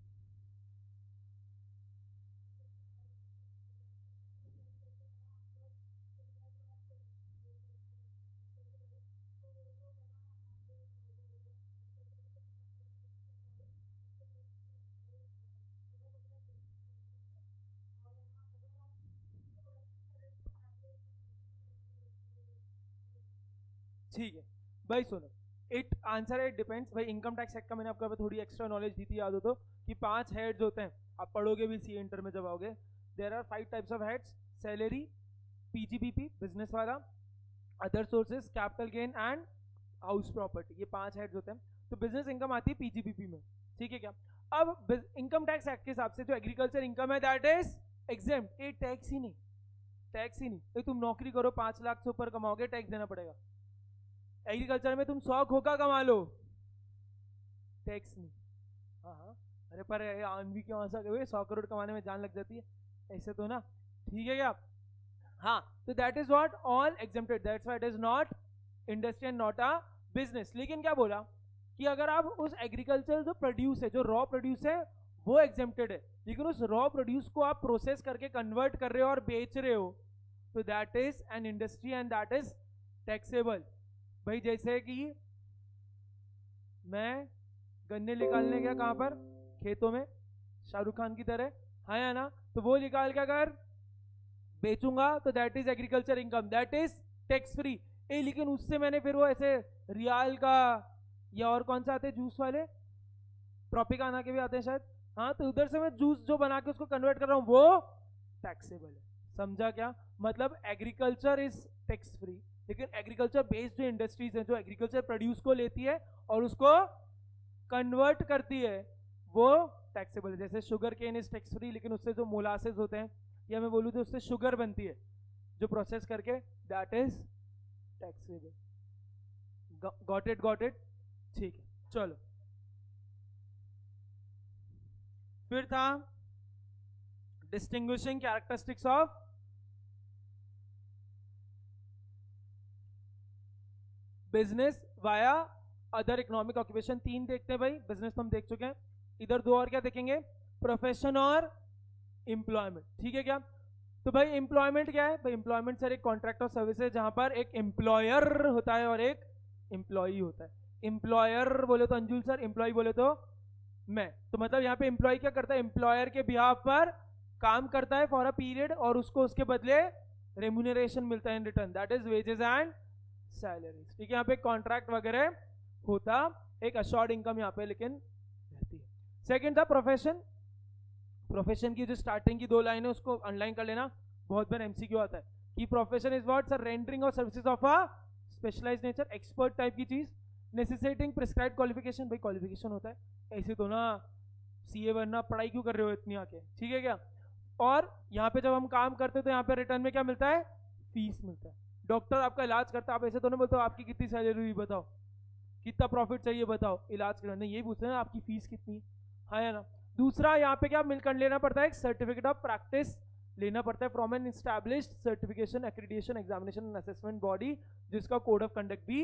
Speaker 1: ठीक है भाई, सुनो, इट आंसर है, इट डिपेंड्स। भाई इनकम टैक्स एक्ट का मैंने आपको थोड़ी एक्स्ट्रा नॉलेज दी थी, याद हो तो, कि 5 हेड्स होते हैं, आप पढ़ोगे भी सी इंटर में जब आओगे। There are 5 types of heads, salary, PGBP business वाला, other sources, capital gain and house property, ये 5 हेड्स होते हैं। तो बिजनेस इनकम आती है पीजीबीपी में, ठीक है क्या। अब इनकम टैक्स एक्ट के हिसाब से जो एग्रीकल्चर इनकम है दैट इज एग्जेम्प्ट, ये टैक्स ही नहीं, टैक्स ही नहीं। तो तुम नौकरी करो 5 लाख से ऊपर कमाओगे टैक्स देना पड़ेगा। एग्रीकल्चर में तुम 100 खोखा कमा लो, टैक्स नहीं। हाँ हाँ, अरे पर आंधी क्यों आ सके, 100 करोड़ कमाने में जान लग जाती है, ऐसे तो ना, ठीक है क्या। हाँ, तो that is what all exempted, that's why it is not industry and not a business. लेकिन क्या बोला कि अगर आप उस एग्रीकल्चर जो प्रोड्यूस है, जो रॉ प्रोड्यूस है वो एग्जेम्प्टेड है, लेकिन उस रॉ प्रोड्यूस को आप प्रोसेस करके कन्वर्ट कर रहे हो और बेच रहे हो, तो that is an industry and that is taxable. भाई जैसे कि मैं गन्ने निकालने गया कहां पर, खेतों में, शाहरुख खान की तरह, हाँ या ना, तो वो निकाल के अगर बेचूंगा तो that is agriculture income, that is tax free. लेकिन उससे मैंने फिर वो ऐसे रियाल का या और कौन सा आते हैं जूस वाले, ट्रॉपिकाना के भी आते हैं शायद, हाँ, तो उधर से मैं जूस जो बना के उसको कन्वर्ट कर रहा हूँ वो टैक्सेबल है। समझा क्या मतलब, एग्रीकल्चर इज टैक्स फ्री, लेकिन एग्रीकल्चर बेस्ड जो इंडस्ट्रीज हैं जो एग्रीकल्चर प्रोड्यूस को लेती है और उसको कन्वर्ट करती है वो टैक्सेबल है। जैसे sugarcane is tax free, लेकिन उससे जो मोलासेस होते हैं या मैं बोलूँ तो उससे शुगर बनती है जो प्रोसेस करके, that is taxable. Got it, ठीक है। चलो फिर था distinguishing characteristics of business via other economic occupation. 3 देखते हैं भाई, बिजनेस तो हम देख चुके हैं, इधर 2 और क्या देखेंगे, प्रोफेशन और एम्प्लॉयमेंट, ठीक है क्या। तो भाई एम्प्लॉयमेंट क्या है, भाई एम्प्लॉयमेंट सर एक कॉन्ट्रैक्ट और सर्विस है जहां पर एक एम्प्लॉयर होता है और एक एम्प्लॉई होता है। एम्प्लॉयर बोले तो अंजुल सर, एम्प्लॉय बोले तो मैं, तो मतलब यहाँ पे एम्प्लॉय क्या करता है, एम्प्लॉयर के बिहाफ पर काम करता है फॉर अ पीरियड और उसको उसके बदले रेम्यूनरेशन मिलता है in return, that is wages and salaries, ठीक है। यहाँ पे कॉन्ट्रैक्ट वगैरह होता, एक अशोर्ड इनकम यहाँ पे लेकिन रहती है। सेकंड था प्रोफेशन। प्रोफेशन की जो स्टार्टिंग की 2 लाइन है उसको अंडरलाइन कर लेना, बहुत बार एमसीक्यू आता है कि profession is what sir, rendering और services of a specialized nature, expert type की चीज, नेसेसिटिंग प्रिस्क्राइब्ड क्वालिफिकेशन, भाई क्वालिफिकेशन होता है, ऐसे तो ना सीए बनना, पढ़ाई क्यों कर रहे हो इतनी आके, ठीक है क्या। और यहाँ पे जब हम काम करते हैं तो यहाँ पे रिटर्न में क्या मिलता है, फीस मिलता है। डॉक्टर आपका इलाज करता है, आप ऐसे तो नहीं बोलते हो आपकी कितनी सैलरी हुई बताओ, कितना प्रॉफिट चाहिए बताओ, इलाज करना, यही पूछते हैं आपकी फीस कितनी, हाँ या ना। दूसरा यहाँ पे क्या मिलकर लेना पड़ता है, एक सर्टिफिकेट ऑफ प्रैक्टिस लेना पड़ता है from an established certification accreditation examination and assessment body, जिसका कोड ऑफ कंडक्ट भी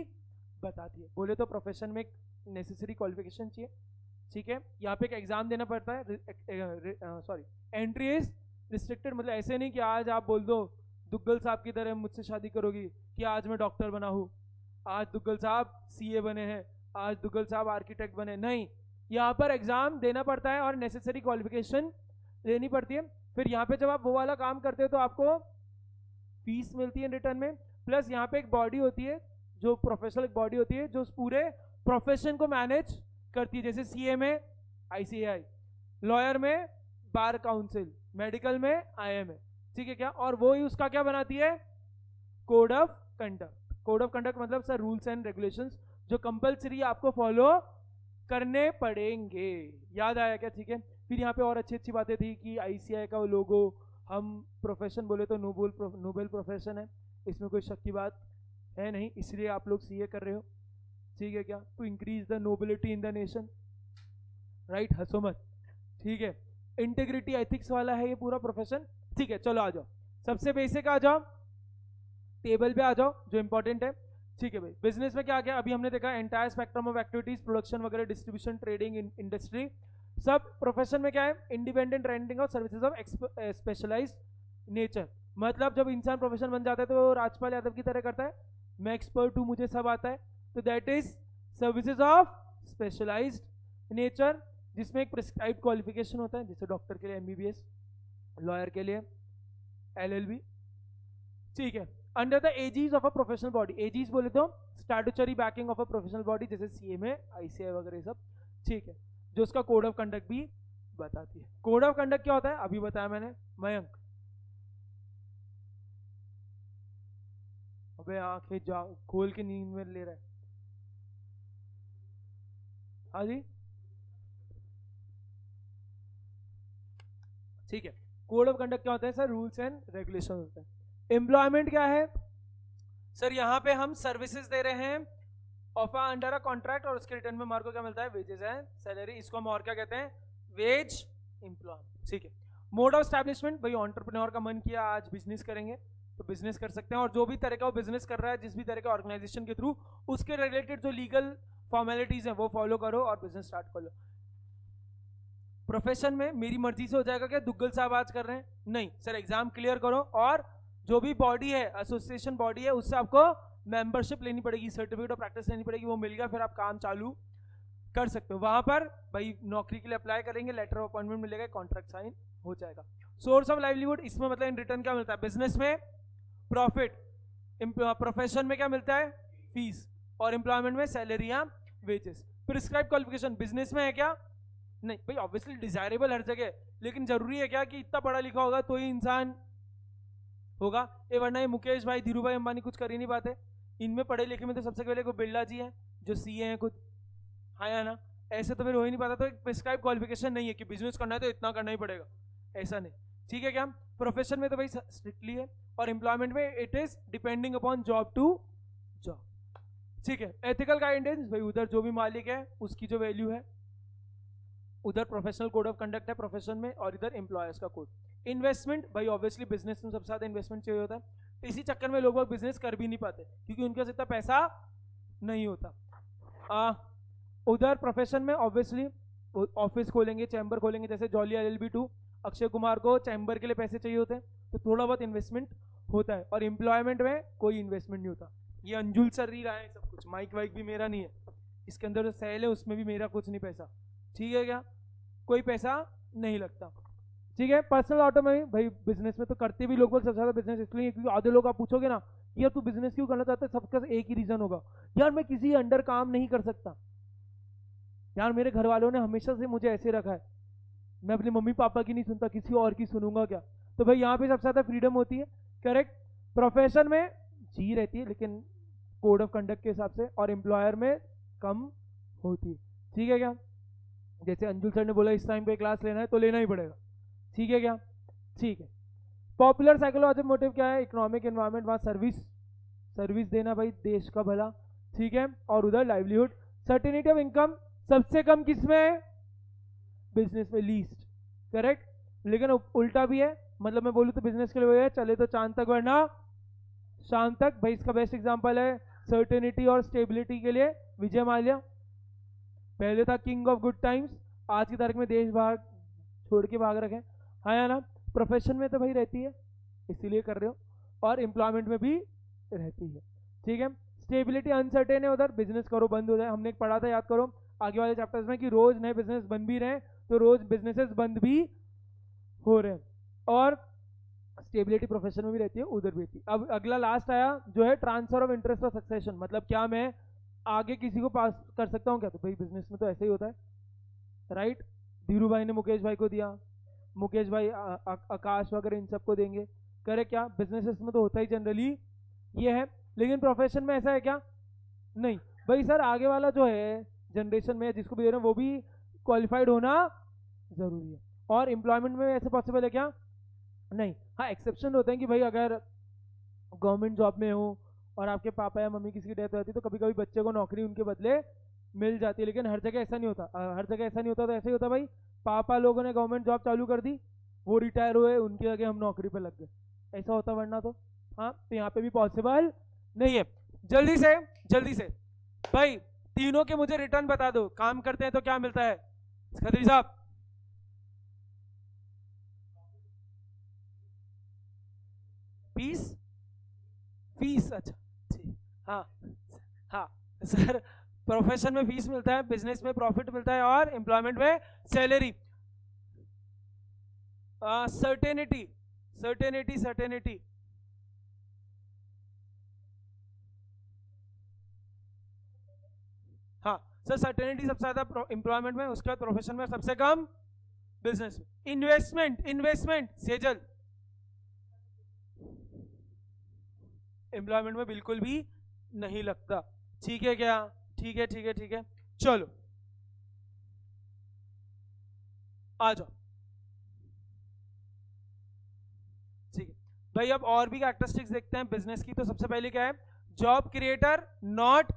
Speaker 1: बताती है। बोले तो प्रोफेशन में एक नेसेसरी क्वालिफिकेशन चाहिए, ठीक है। यहाँ पे एक एग्जाम देना पड़ता है, सॉरी, एंट्री इज रिस्ट्रिक्टेड, मतलब ऐसे नहीं कि आज आप बोल दो दुग्गल साहब की तरह मुझसे शादी करोगी कि आज मैं डॉक्टर बना हूँ, आज दुग्गल साहब सीए बने हैं, आज दुग्गल साहब आर्किटेक्ट बने, नहीं, यहाँ पर एग्जाम देना पड़ता है और नेसेसरी क्वालिफिकेशन लेनी पड़ती है। फिर यहाँ पे जब आप वो वाला काम करते हो तो आपको फीस मिलती है रिटर्न में, प्लस यहाँ पे एक बॉडी होती है जो प्रोफेशनल बॉडी होती है जो उस पूरे प्रोफेशन को मैनेज करती है, जैसे सीए में आईसीएआई, लॉयर में बार काउंसिल, मेडिकल में आईएमए, ठीक है क्या। और वो ही उसका क्या बनाती है, code of conduct. Code of conduct मतलब सर रूल्स एंड रेगुलेशंस जो कंपलसरी आपको फॉलो करने पड़ेंगे, याद आया क्या, ठीक है। फिर यहाँ पे और अच्छी अच्छी बातें थी कि आईसीआई का लोगो, हम प्रोफेशन बोले तो नोबेल प्रोफेशन है, इसमें कोई शक की बात है नहीं, इसलिए आप लोग सीए कर रहे हो, ठीक है क्या, to increase the nobility in the nation, right, हंसो मत, ठीक है। इंटेग्रिटी एथिक्स वाला है ये पूरा प्रोफेशन, ठीक है। चलो आ जाओ, सबसे बेसिक आ जाओ, टेबल पे आ जाओ जो इंपॉर्टेंट है, ठीक है भाई। बिजनेस में क्या क्या अभी हमने देखा, entire spectrum of activities, production वगैरह, डिस्ट्रीब्यूशन, ट्रेडिंग, इंडस्ट्री, सब। प्रोफेशन में क्या है, इंडिपेंडेंट रेंडिंग और सर्विसेज ऑफ स्पेशलाइज्ड नेचर, मतलब जब इंसान प्रोफेशन बन जाता है तो राजपाल यादव की तरह करता है, मैं एक्सपर्ट हूँ मुझे सब आता है, तो that is services of specialised nature, जिसमें एक प्रिस्क्राइब्ड क्वालिफिकेशन होता है, जैसे डॉक्टर के लिए एमबीबीएस, लॉयर के लिए एलएलबी, ठीक है। Under the aegis of a professional body, aegis बोले तो statutory banking of a professional body, जैसे सीए में आईसीआई वगैरह सब, ठीक है, जो उसका कोड ऑफ कंडक्ट भी बताती है। कोड ऑफ कंडक्ट क्या होता है अभी बताया मैंने, मयंक, अबे आंखें जा खोल के नींद में ले रहा है, हाँ जी, ठीक है। कोड ऑफ कंडक्ट क्या होता है सर? रूल्स एंड रेगुलेशन होता है। एम्प्लॉयमेंट क्या है सर? यहाँ पे हम सर्विसेज दे रहे हैं ऑफर अंडर अ कॉन्ट्रैक्ट, और उसके रिटर्न में हमारे को क्या मिलता है? Wages and salary. इसको हम और क्या कहते हैं? Veg employment. ठीक है। मोड ऑफ एस्टैब्लिशमेंट, भाई एंटरप्रेन्योर का मन किया आज बिजनेस करेंगे तो बिजनेस कर सकते हैं, और जो भी तरह का वो बिजनेस कर रहा है जिस भी तरह के ऑर्गेनाइजेशन के थ्रू, उसके रिलेटेड जो लीगल फॉर्मेलिटीज हैं वो फॉलो करो और बिजनेस स्टार्ट कर लो। प्रोफेशन में मेरी मर्जी से हो जाएगा क्या? दुग्गल साहब आज कर रहे हैं? नहीं सर, एग्जाम क्लियर करो, और जो भी बॉडी है, एसोसिएशन बॉडी है, उससे आपको मेंबरशिप लेनी पड़ेगी, सर्टिफिकेट ऑफ प्रैक्टिस लेनी पड़ेगी, वो मिल गया फिर आप काम चालू कर सकते हो। वहां पर भाई नौकरी के लिए अप्लाई करेंगे, लेटर ऑफ अपॉइंटमेंट मिलेगा, कॉन्ट्रैक्ट साइन हो जाएगा। सोर्स ऑफ लाइवलीहुड, इसमें मतलब इन रिटर्न क्या मिलता है? बिजनेस में प्रॉफिट, प्रोफेशन में क्या मिलता है? फीस, और एम्प्लॉयमेंट में सैलरी या वेजेस। प्रिस्क्राइब क्वालिफिकेशन बिजनेस में है क्या? नहीं भाई, ऑब्वियसली डिजायरेबल हर जगह, लेकिन जरूरी है क्या कि इतना पढ़ा लिखा होगा तो ही इंसान होगा? ये वरना ये मुकेश भाई, धीरू भाई अंबानी कुछ कर ही नहीं पाते। इनमें पढ़े लिखे में तो सबसे पहले को बिरला जी हैं जो सीए हैं खुद, हाँ या ना? ऐसे तो फिर हो ही नहीं पाता। तो एक प्रिस्क्राइब क्वालिफिकेशन नहीं है कि बिजनेस करना है तो इतना करना ही पड़ेगा, ऐसा नहीं। ठीक है क्या? प्रोफेशन में तो भाई स्ट्रिक्टली है, और एम्प्लॉयमेंट में it is depending upon job to job. ठीक है। एथिकल गाइडेंस, भाई उधर जो भी मालिक है उसकी जो वैल्यू है, उधर प्रोफेशनल कोड ऑफ कंडक्ट है प्रोफेशन में, और इधर एम्प्लॉयर्स का कोड। इन्वेस्टमेंट, भाई ऑब्वियसली बिजनेस में सबसे ज्यादा इन्वेस्टमेंट चाहिए होता है, इसी चक्कर में लोग बिजनेस कर भी नहीं पाते क्योंकि उनके पास इतना पैसा नहीं होता। उधर प्रोफेशन में ऑब्वियसली ऑफिस खोलेंगे, चैम्बर खोलेंगे, जैसे जॉली LLB2 अक्षय कुमार को चैम्बर के लिए पैसे चाहिए होते हैं, तो थोड़ा बहुत इन्वेस्टमेंट होता है। और एम्प्लॉयमेंट में कोई इन्वेस्टमेंट नहीं होता। ये अंजुल सर ही रहा है सब कुछ, माइक वाइक भी मेरा नहीं है, इसके अंदर जो सेल है उसमें भी मेरा कुछ नहीं पैसा। ठीक है क्या? कोई पैसा नहीं लगता। ठीक है। पर्सनल ऑटो में भाई बिजनेस में तो करते भी लोग सबसे ज्यादा बिजनेस इसलिए क्योंकि आधे लोग आप पूछोगे ना यार तू बिजनेस क्यों करना चाहता है, सबका एक ही रीजन होगा, यार मैं किसी अंडर काम नहीं कर सकता, यार मेरे घर वालों ने हमेशा से मुझे ऐसे रखा है, मैं अपनी मम्मी पापा की नहीं सुनता, किसी और की सुनूंगा क्या? तो भाई यहाँ पे सबसे ज्यादा फ्रीडम होती है, करेक्ट। प्रोफेशन में जी रहती है लेकिन कोड ऑफ कंडक्ट के हिसाब से, और एम्प्लॉयर में कम होती है। ठीक है क्या? जैसे अंजुल सर ने बोला इस टाइम पे क्लास लेना है तो लेना ही पड़ेगा। ठीक है क्या? ठीक है। पॉपुलर साइकोलॉजी मोटिव क्या है? इकोनॉमिक एनवायरनमेंट, वहाँ सर्विस देना भाई, देश का भला। ठीक है। और उधर लाइवलीहुड। सर्टेनिटी ऑफ इनकम सबसे कम किसमें है? बिजनेस में, लीस्ट, करेक्ट। लेकिन उल्टा भी है, मतलब मैं बोलूँ तो बिजनेस के लिए वो है चले तो चांद तक वरना शाम तक। भाई इसका बेस्ट एग्जांपल है सर्टेनिटी और स्टेबिलिटी के लिए विजय माल्या, पहले था किंग ऑफ गुड टाइम्स, आज की तारीख में देश भाग छोड़ के भाग रखे, हाँ या ना? प्रोफेशन में तो भाई रहती है इसीलिए कर रहे हो, और एम्प्लॉयमेंट में भी रहती है। ठीक है। स्टेबिलिटी अनसर्टेन है उधर, बिजनेस करो बंद हो जाए, हमने एक पढ़ा था याद करो आगे वाले चैप्टर्स में कि रोज नए बिजनेस बन भी रहे हैं तो रोज बिजनेसेस बंद भी हो रहे हैं, और स्टेबिलिटी प्रोफेशन में भी रहती है उधर भी रहती है। अब अगला लास्ट आया जो है ट्रांसफर ऑफ इंटरेस्ट और सक्सेशन, मतलब क्या मैं आगे किसी को पास कर सकता हूँ क्या? तो भाई बिजनेस में तो ऐसे ही होता है, राइट। धीरू भाई ने मुकेश भाई को दिया, मुकेश भाई आकाश वगैरह इन सबको देंगे, करे क्या? बिजनेसेस में तो होता ही जनरली ये है, लेकिन प्रोफेशन में ऐसा है क्या? नहीं भाई सर, आगे वाला जो है जनरेशन में जिसको भी दे रहे हैं वो भी क्वालिफाइड होना जरूरी है, और एम्प्लॉयमेंट में ऐसे पॉसिबल है क्या? नहीं। हाँ एक्सेप्शन होते हैं कि भाई अगर गवर्नमेंट जॉब में हो और आपके पापा या मम्मी किसी की डेथ होती है तो कभी कभी बच्चे को नौकरी उनके बदले मिल जाती है, लेकिन हर जगह ऐसा नहीं होता। हर जगह ऐसा नहीं होता तो ऐसे ही होता भाई पापा लोगों ने गवर्नमेंट जॉब चालू कर दी, वो रिटायर हुए, उनकी जगह हम नौकरी पे लग गए, ऐसा होता, वरना तो हाँ, तो यहाँ पे भी पॉसिबल नहीं है। जल्दी से भाई तीनों के मुझे रिटर्न बता दो, काम करते हैं तो क्या मिलता है खत्री साहब? फीस, अच्छा ठीक, हाँ हाँ सर, प्रोफेशन में फीस मिलता है, बिजनेस में प्रॉफिट मिलता है, और एम्प्लॉयमेंट में सैलरी। सर्टेनिटी हाँ सर, सर्टेनिटी सबसे ज्यादा एम्प्लॉयमेंट में, उसके बाद प्रोफेशन में, सबसे कम बिजनेस में। इन्वेस्टमेंट सेजल एम्प्लॉयमेंट में बिल्कुल भी नहीं लगता। ठीक है क्या? ठीक है। चलो आ जाओ। ठीक है भाई, अब और भी कैरेक्टरिस्टिक्स देखते हैं बिजनेस की। तो सबसे पहले क्या है, job creator not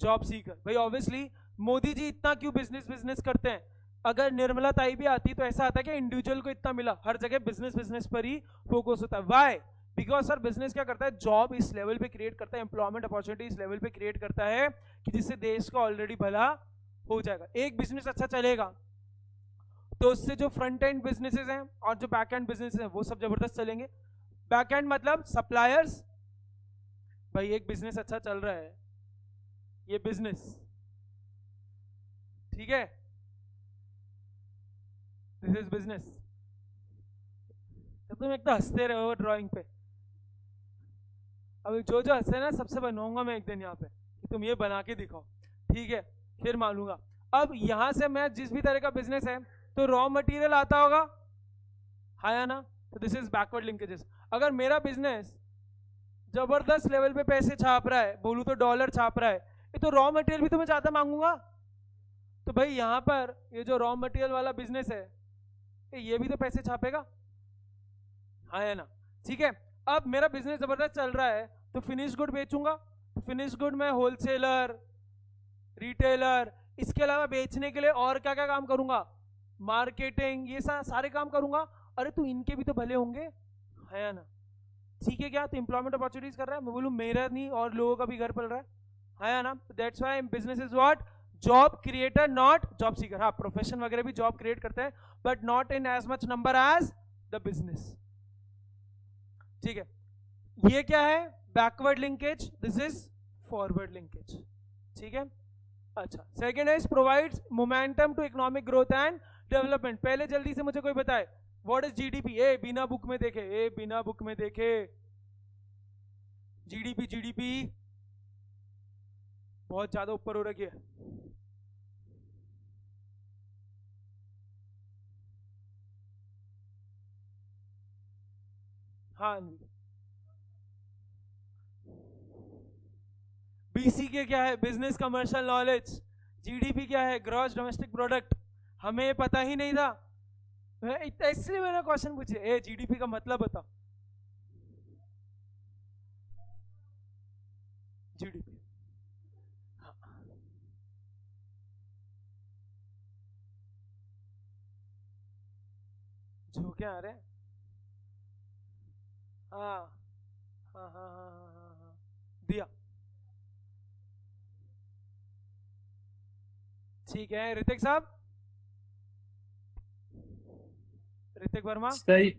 Speaker 1: job Sikar. भाई ऑब्वियसली मोदी जी इतना क्यों बिजनेस बिजनेस करते हैं? अगर निर्मला ताई भी आती तो ऐसा आता है कि इंडिविजुअल को इतना मिला, हर जगह बिजनेस बिजनेस पर ही फोकस होता है। वाई? बिकॉज सर बिजनेस क्या करता है, जॉब इस लेवल पे क्रिएट करता है, एम्प्लॉयमेंट अपॉर्चुनिटी इस लेवल पे क्रिएट करता है कि जिससे देश का ऑलरेडी भला हो जाएगा। एक बिजनेस अच्छा चलेगा तो उससे जो फ्रंट एंड बिजनेसेस हैं और जो बैक एंड बिजनेसेस हैं वो सब जबरदस्त चलेंगे। बैक एंड मतलब सप्लायर्स। भाई एक बिजनेस अच्छा चल रहा है, ये बिजनेस, ठीक है, दिस इज बिजनेस। तो तुम एक तो हंसते रहो ड्राइंग पे। अब जो जो हंसे ना सबसे बनवाऊंगा मैं एक दिन यहाँ पे कि तुम ये बना के दिखाओ, ठीक है, फिर मानूंगा। अब यहां से मैं जिस भी तरह का बिजनेस है तो रॉ मटेरियल आता होगा, हाँ या ना? तो दिस इज बैकवर्ड लिंकेजेस। अगर मेरा बिजनेस जबरदस्त लेवल पे पैसे छाप रहा है, बोलूं तो डॉलर छाप रहा है, ये तो रॉ मटेरियल भी तो मैं ज्यादा मांगूंगा। तो भाई यहां पर ये जो रॉ मटेरियल वाला बिजनेस है ये भी तो पैसे छापेगा, हाँ या ना? ठीक है, अब मेरा बिजनेस जबरदस्त चल रहा है तो फिनिश गुड बेचूंगा। तो फिनिश गुड में होलसेलर, रिटेलर, इसके अलावा बेचने के लिए और क्या क्या काम करूंगा, मार्केटिंग, ये सारे काम करूंगा। अरे तू इनके भी तो भले होंगे, है या ना? ठीक है, क्या तो एम्प्लॉयमेंट अपॉर्चुनिटीज कर रहा है, मैं बोलूं मेरा नहीं और लोगों का भी घर पल रहा है या ना? That's why business is what, job creator not job seeker. हाँ, प्रोफेशन वगैरह भी जॉब क्रिएट करते हैं but not in as much number as the business. ठीक है, ये क्या है, backward linkage, this is forward linkage. ठीक है, अच्छा, second is provides momentum to economic growth and development. पहले जल्दी से मुझे कोई बताए व्हाट इज जीडीपी? ए बिना बुक में देखे, ए बिना बुक में देखे, जीडीपी, जीडीपी बहुत ज्यादा ऊपर हो रखी है। हाँ, बीसीके क्या है, बिजनेस कमर्शियल नॉलेज। जीडीपी क्या है, ग्रॉस डोमेस्टिक प्रोडक्ट। हमें पता ही नहीं था, इसलिए मैंने क्वेश्चन पूछे, ए जीडीपी का मतलब बता। जीडीपी, हाँ, झोंके आ रहे हैं। हाँ हाँ हाँ हाँ हाँ हाँ हाँ, दिया। ठीक है, ऋतिक साहब, Hrithik Verma.
Speaker 2: Sir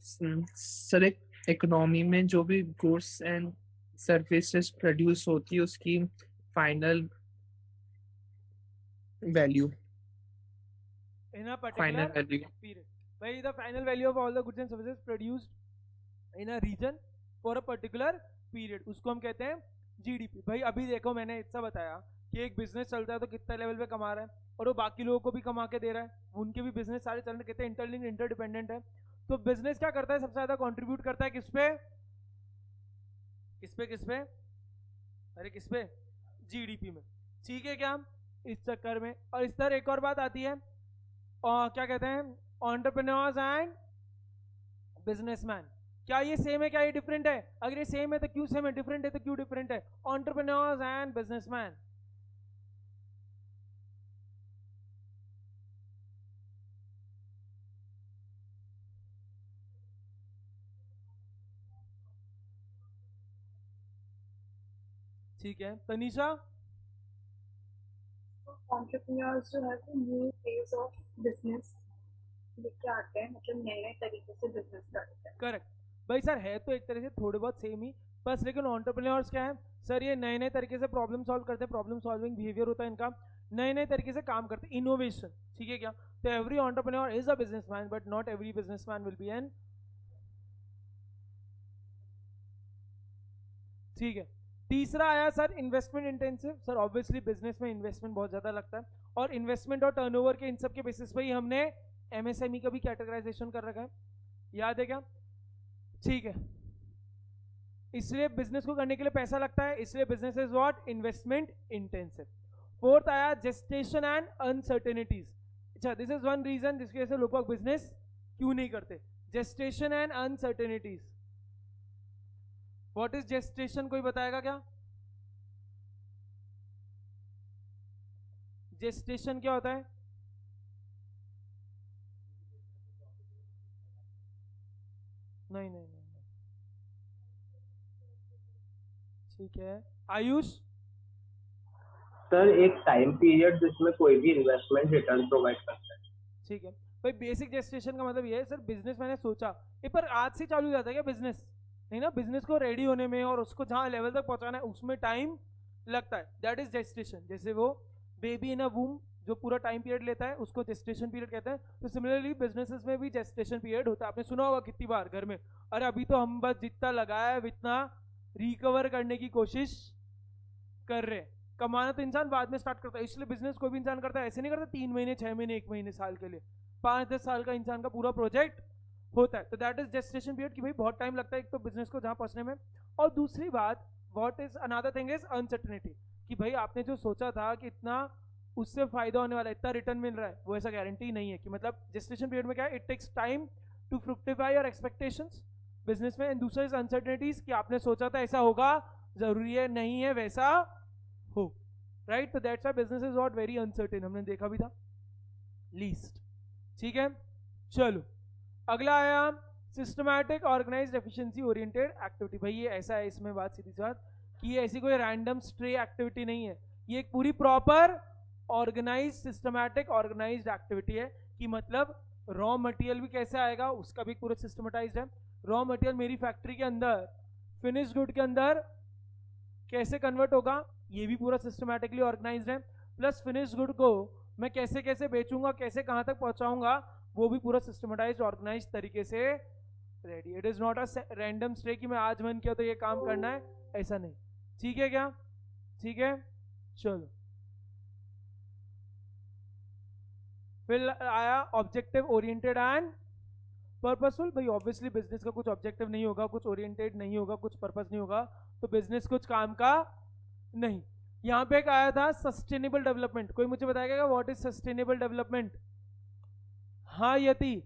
Speaker 2: sir economy में जो भी गुड्स एंड सर्विसेज प्रोड्यूस होती है उसकी final value,
Speaker 1: in a
Speaker 2: final
Speaker 1: particular
Speaker 2: value.
Speaker 1: period. By the final value of all the goods and services produced in a region for a particular period, उसको हम कहते हैं जीडीपी। भाई अभी देखो मैंने इतना बताया कि एक बिजनेस चलता है तो कितना लेवल पे कमा रहा है और वो बाकी लोगों को भी कमा के दे रहा है, उनके भी बिजनेस सारे चल रहे, कितने इंटरलिंक्ड इंटरडिपेंडेंट है। तो बिजनेस क्या करता है, सबसे ज्यादा कंट्रीब्यूट करता है किस पे, किस पे, किस पे, अरे किस पे, जीडीपी में। ठीक है क्या, इस चक्कर में। और इस तरह एक और बात आती है, और क्या कहते हैं, एंटरप्रेन्योर्स एंड बिजनेसमैन। क्या ये सेम है, क्या ये डिफरेंट है? अगर ये सेम है तो क्यों सेम है, डिफरेंट है तो क्यों डिफरेंट है? Entrepreneurs and businessman. ठीक है, तनीषा।
Speaker 4: एंटरप्रेन्योर्स जो है वो न्यू फेज ऑफ बिजनेस लेके आते हैं, मतलब नए नए तरीके से बिजनेस करते हैं।
Speaker 1: करेक्ट भाई सर, है तो एक तरह से थोड़े बहुत सेम ही बस, लेकिन एंटरप्रेन्योर्स क्या है सर, ये नए नए तरीके से प्रॉब्लम सॉल्व करते हैं, प्रॉब्लम सॉल्विंग बिहेवियर होता है इनका, नए नए तरीके से काम करते हैं, इनोवेशन। ठीक है क्या, तो every entrepreneur is a businessman but not every businessman will be an. ठीक है, तीसरा आया sir investment intensive. Sir obviously business में इन्वेस्टमेंट बहुत ज्यादा लगता है और इन्वेस्टमेंट और टर्नओवर के इन सब के बेसिस पे ही हमने एमएसएमई का भी कैटेगराइजेशन कर रखा है, याद है क्या? ठीक है, इसलिए बिजनेस को करने के लिए पैसा लगता है, इसलिए business is what, investment intensive. Fourth आया जेस्टेशन एंड अनसर्टेनिटीज। अच्छा, दिस इज वन रीजन जिसकी वजह से लोग बिजनेस क्यों नहीं करते. Gestation and uncertainties. What is gestation, कोई बताएगा क्या? जेस्टेशन क्या होता है? नहीं नहीं नहीं, नहीं. ठीक है, आयुष.
Speaker 3: सर एक टाइम पीरियड जिसमें कोई भी इन्वेस्टमेंट रिटर्न प्रोवाइड करता है.
Speaker 1: ठीक है भाई, बेसिक जेस्टेशन का मतलब ये है सर, बिजनेस मैंने सोचा ये, पर आज से चालू हो जाता है क्या बिजनेस? नहीं ना, बिजनेस को रेडी होने में और उसको जहां लेवल तक पहुंचाना है उसमें टाइम लगता है. That is gestation. जैसे वो बेबी इन अ वूम जो पूरा टाइम पीरियड लेता है उसको जेस्टेशन पीरियड कहते हैं. तो सिमिलरली बिजनेसेस में भी जेस्टेशन पीरियड होता है. आपने सुना होगा कितनी बार घर में, अरे अभी तो हम बस जितना लगाया है उतना रिकवर करने की कोशिश कर रहे हैं. कमाना तो इंसान बाद में स्टार्ट करता है, इसलिए बिजनेस कोई भी इंसान करता है ऐसे नहीं करता 3 महीने 6 महीने 1 महीने साल के लिए. 5-10 साल का इंसान का पूरा प्रोजेक्ट होता है. तो दैट इज जेस्टेशन पीरियड कि भाई बहुत टाइम लगता है एक तो बिजनेस को जहां पहुंचने में. और दूसरी बात, what is another thing is uncertainty. कि भाई आपने जो सोचा था कि इतना उससे फायदा होने वाला है, इतना रिटर्न मिल रहा है, वो ऐसा गारंटी नहीं है. कि मतलब जेस्टेशन पीरियड में क्या है, it takes time to fructify your expectations business में. एंड दूसरा इज अनसर्टेनिटीज कि आपने सोचा था ऐसा होगा, जरूरी है नहीं है वैसा हो. राइट, तो that's why business is not very uncertain. हमने देखा भी था लीस्ट. ठीक है, चलो अगला आया systematic organised efficiency oriented activity. भाई ये ऐसा है, इसमें बात सीधी सी बात कि ये ऐसी कोई रैंडम स्ट्रे एक्टिविटी नहीं है, ये एक पूरी proper organise systematic organised activity है. कि मतलब रॉ मटेरियल भी कैसे आएगा उसका भी पूरा सिस्टमेटाइज्ड है. रॉ मटेरियल मेरी फैक्ट्री के अंदर फिनिश गुड के अंदर कैसे कन्वर्ट होगा ये भी पूरा सिस्टमैटिकली ऑर्गेनाइज्ड है. प्लस फिनिश गुड को मैं कैसे कैसे बेचूंगा, कैसे कहां तक पहुंचाऊंगा, वो भी पूरा सिस्टमेटाइज्ड ऑर्गेनाइज्ड तरीके से ready. It is not a random stray कि मैं आज मन किया तो ये काम करना है, ऐसा नहीं. ठीक है क्या? ठीक है, चलो फिर आया ऑब्जेक्टिव ओरिएंटेड एंड पर्पसफुल. भाई ऑब्वियसली बिजनेस का कुछ ऑब्जेक्टिव नहीं होगा, कुछ ओरिएंटेड नहीं होगा, कुछ पर्पस नहीं होगा, तो बिजनेस कुछ काम का नहीं. यहां पे एक आया था सस्टेनेबल डेवलपमेंट. कोई मुझे बताएगा व्हाट इज सस्टेनेबल डेवलपमेंट? हाँ यति.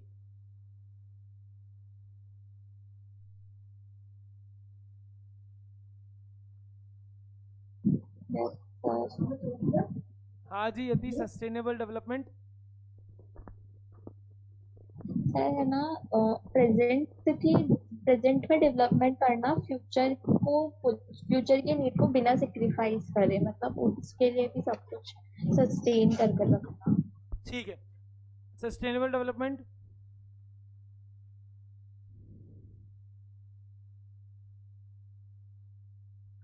Speaker 1: हाँ जी यति, सस्टेनेबल डेवलपमेंट
Speaker 5: है ना, प्रेजेंट में डेवलपमेंट करना, फ्यूचर के नीड को बिना सेक्रीफाइस करे, मतलब उसके लिए भी सब कुछ सस्टेन करके रखना.
Speaker 1: ठीक है, सस्टेनेबल डेवलपमेंट.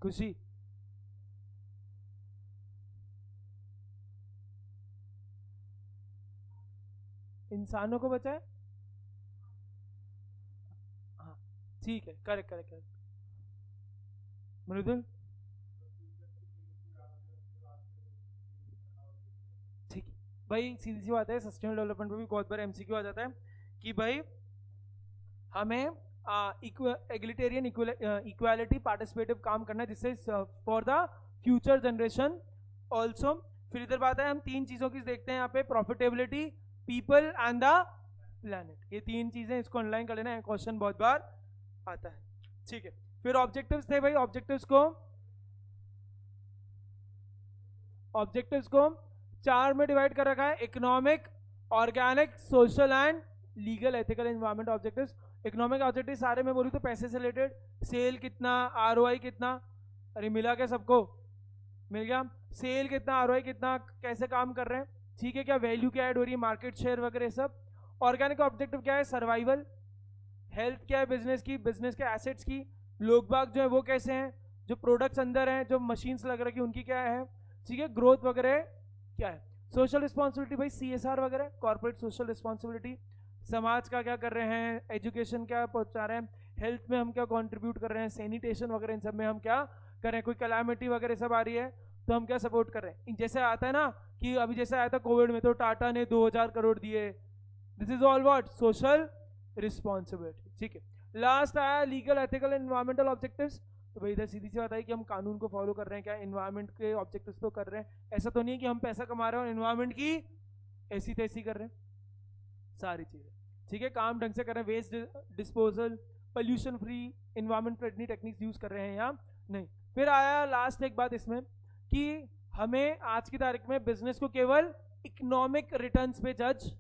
Speaker 1: खुशी. इंसानों को बचाए. हाँ ठीक है, करेक्ट करेक्ट करेक्ट. मृदुल. ठीक है भाई, सीधी सी बात है, सस्टेनेबल डेवलपमेंट में भी बहुत बार एमसीक्यू आ जाता है कि भाई हमें एग्लिटेरियन इक्वालिटी पार्टिसिपेटिव काम करना है जिससे for the future generation also. फिर इधर बात है, हम 3 चीजों की देखते हैं यहाँ पे, profitability, people and the planet. ये 3 चीजें, इसको ऑनलाइन कर लेना, क्वेश्चन बहुत बार आता है. ठीक है, फिर ऑब्जेक्टिव्स थे भाई. ऑब्जेक्टिव्स को 4 में डिवाइड कर रखा है, economic, organic, social and legal, ethical, environment objectives. Economic objective सारे में बोलूँ तो पैसे से रिलेटेड, सेल कितना, आरओआई कितना. अरे मिला क्या सबको? मिल गया. सेल कितना, आरओआई कितना, कैसे काम कर रहे हैं, ठीक है क्या, वैल्यू क्या ऐड हो रही है, मार्केट शेयर वगैरह सब. ऑर्गेनिक ऑब्जेक्टिव क्या है, सर्वाइवल. हेल्थ क्या है बिजनेस की, बिजनेस के एसेट्स की. लोग बाग जो है वो कैसे हैं, जो प्रोडक्ट्स अंदर हैं, जो मशीन्स लग रही है उनकी क्या है, ठीक है, ग्रोथ वगैरह क्या है. सोशल रिस्पॉन्सिबिलिटी भाई, सीएसआर वगैरह, कॉर्पोरेट सोशल रिस्पॉन्सिबिलिटी, समाज का क्या कर रहे हैं, एजुकेशन क्या पहुंचा रहे हैं, हेल्थ में हम क्या कंट्रीब्यूट कर रहे हैं, सैनिटेशन वगैरह इन सब में हम क्या कर रहे हैं, कोई कैलामिटी वगैरह सब आ रही है तो हम क्या सपोर्ट कर रहे हैं. जैसे आता है ना कि अभी जैसे आया था कोविड में तो टाटा ने 2000 करोड़ दिए. This is all what, social responsibility. ठीक है, लास्ट आया लीगल, एथिकल, एनवायरमेंटल ऑब्जेक्टिव्स. तो भाई इधर सीधी सी बात है कि हम कानून को फॉलो कर रहे हैं क्या, एनवायरमेंट के ऑब्जेक्टिव्स तो कर रहे हैं. ऐसा तो नहीं है कि हम पैसा कमा रहे हैं और एनवायरमेंट की ऐसी तैसी कर रहे हैं सारी चीजें, ठीक है, काम ढंग से कर रहे हैं, waste disposal, pollution free, environment friendly techniques use कर रहे हैं या नहीं। फिर आया लास्ट एक बात इसमें कि हमें आज की तारीख में बिजनेस को केवल इकोनॉमिक रिटर्न्स पे जज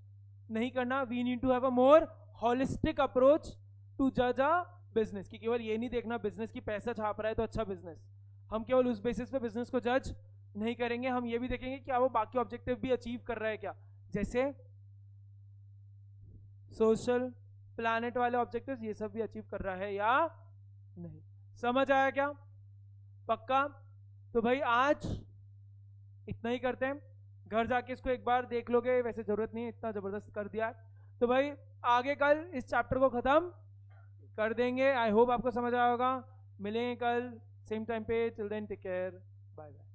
Speaker 1: नहीं करना, we need to have a more holistic approach to जज अ बिजनेस, कि केवल ये नहीं देखना बिजनेस की पैसा छाप रहा है तो अच्छा बिजनेस, हम केवल उस बेसिस पे बिजनेस को जज नहीं करेंगे, हम ये भी देखेंगे क्या वो बाकी ऑब्जेक्टिव भी अचीव कर रहा है क्या, जैसे सोशल प्लैनेट वाले ऑब्जेक्टिव्स, ये सब भी अचीव कर रहा है या नहीं। समझ आया क्या? पक्का? तो भाई आज इतना ही करते हैं, घर जाके इसको एक बार देख लोगे, वैसे जरूरत नहीं है, इतना जबरदस्त कर दिया है। तो भाई आगे कल इस चैप्टर को खत्म कर देंगे। आई होप आपको समझ आया होगा। मिलेंगे कल सेम टाइम पे, till then take care, bye bye.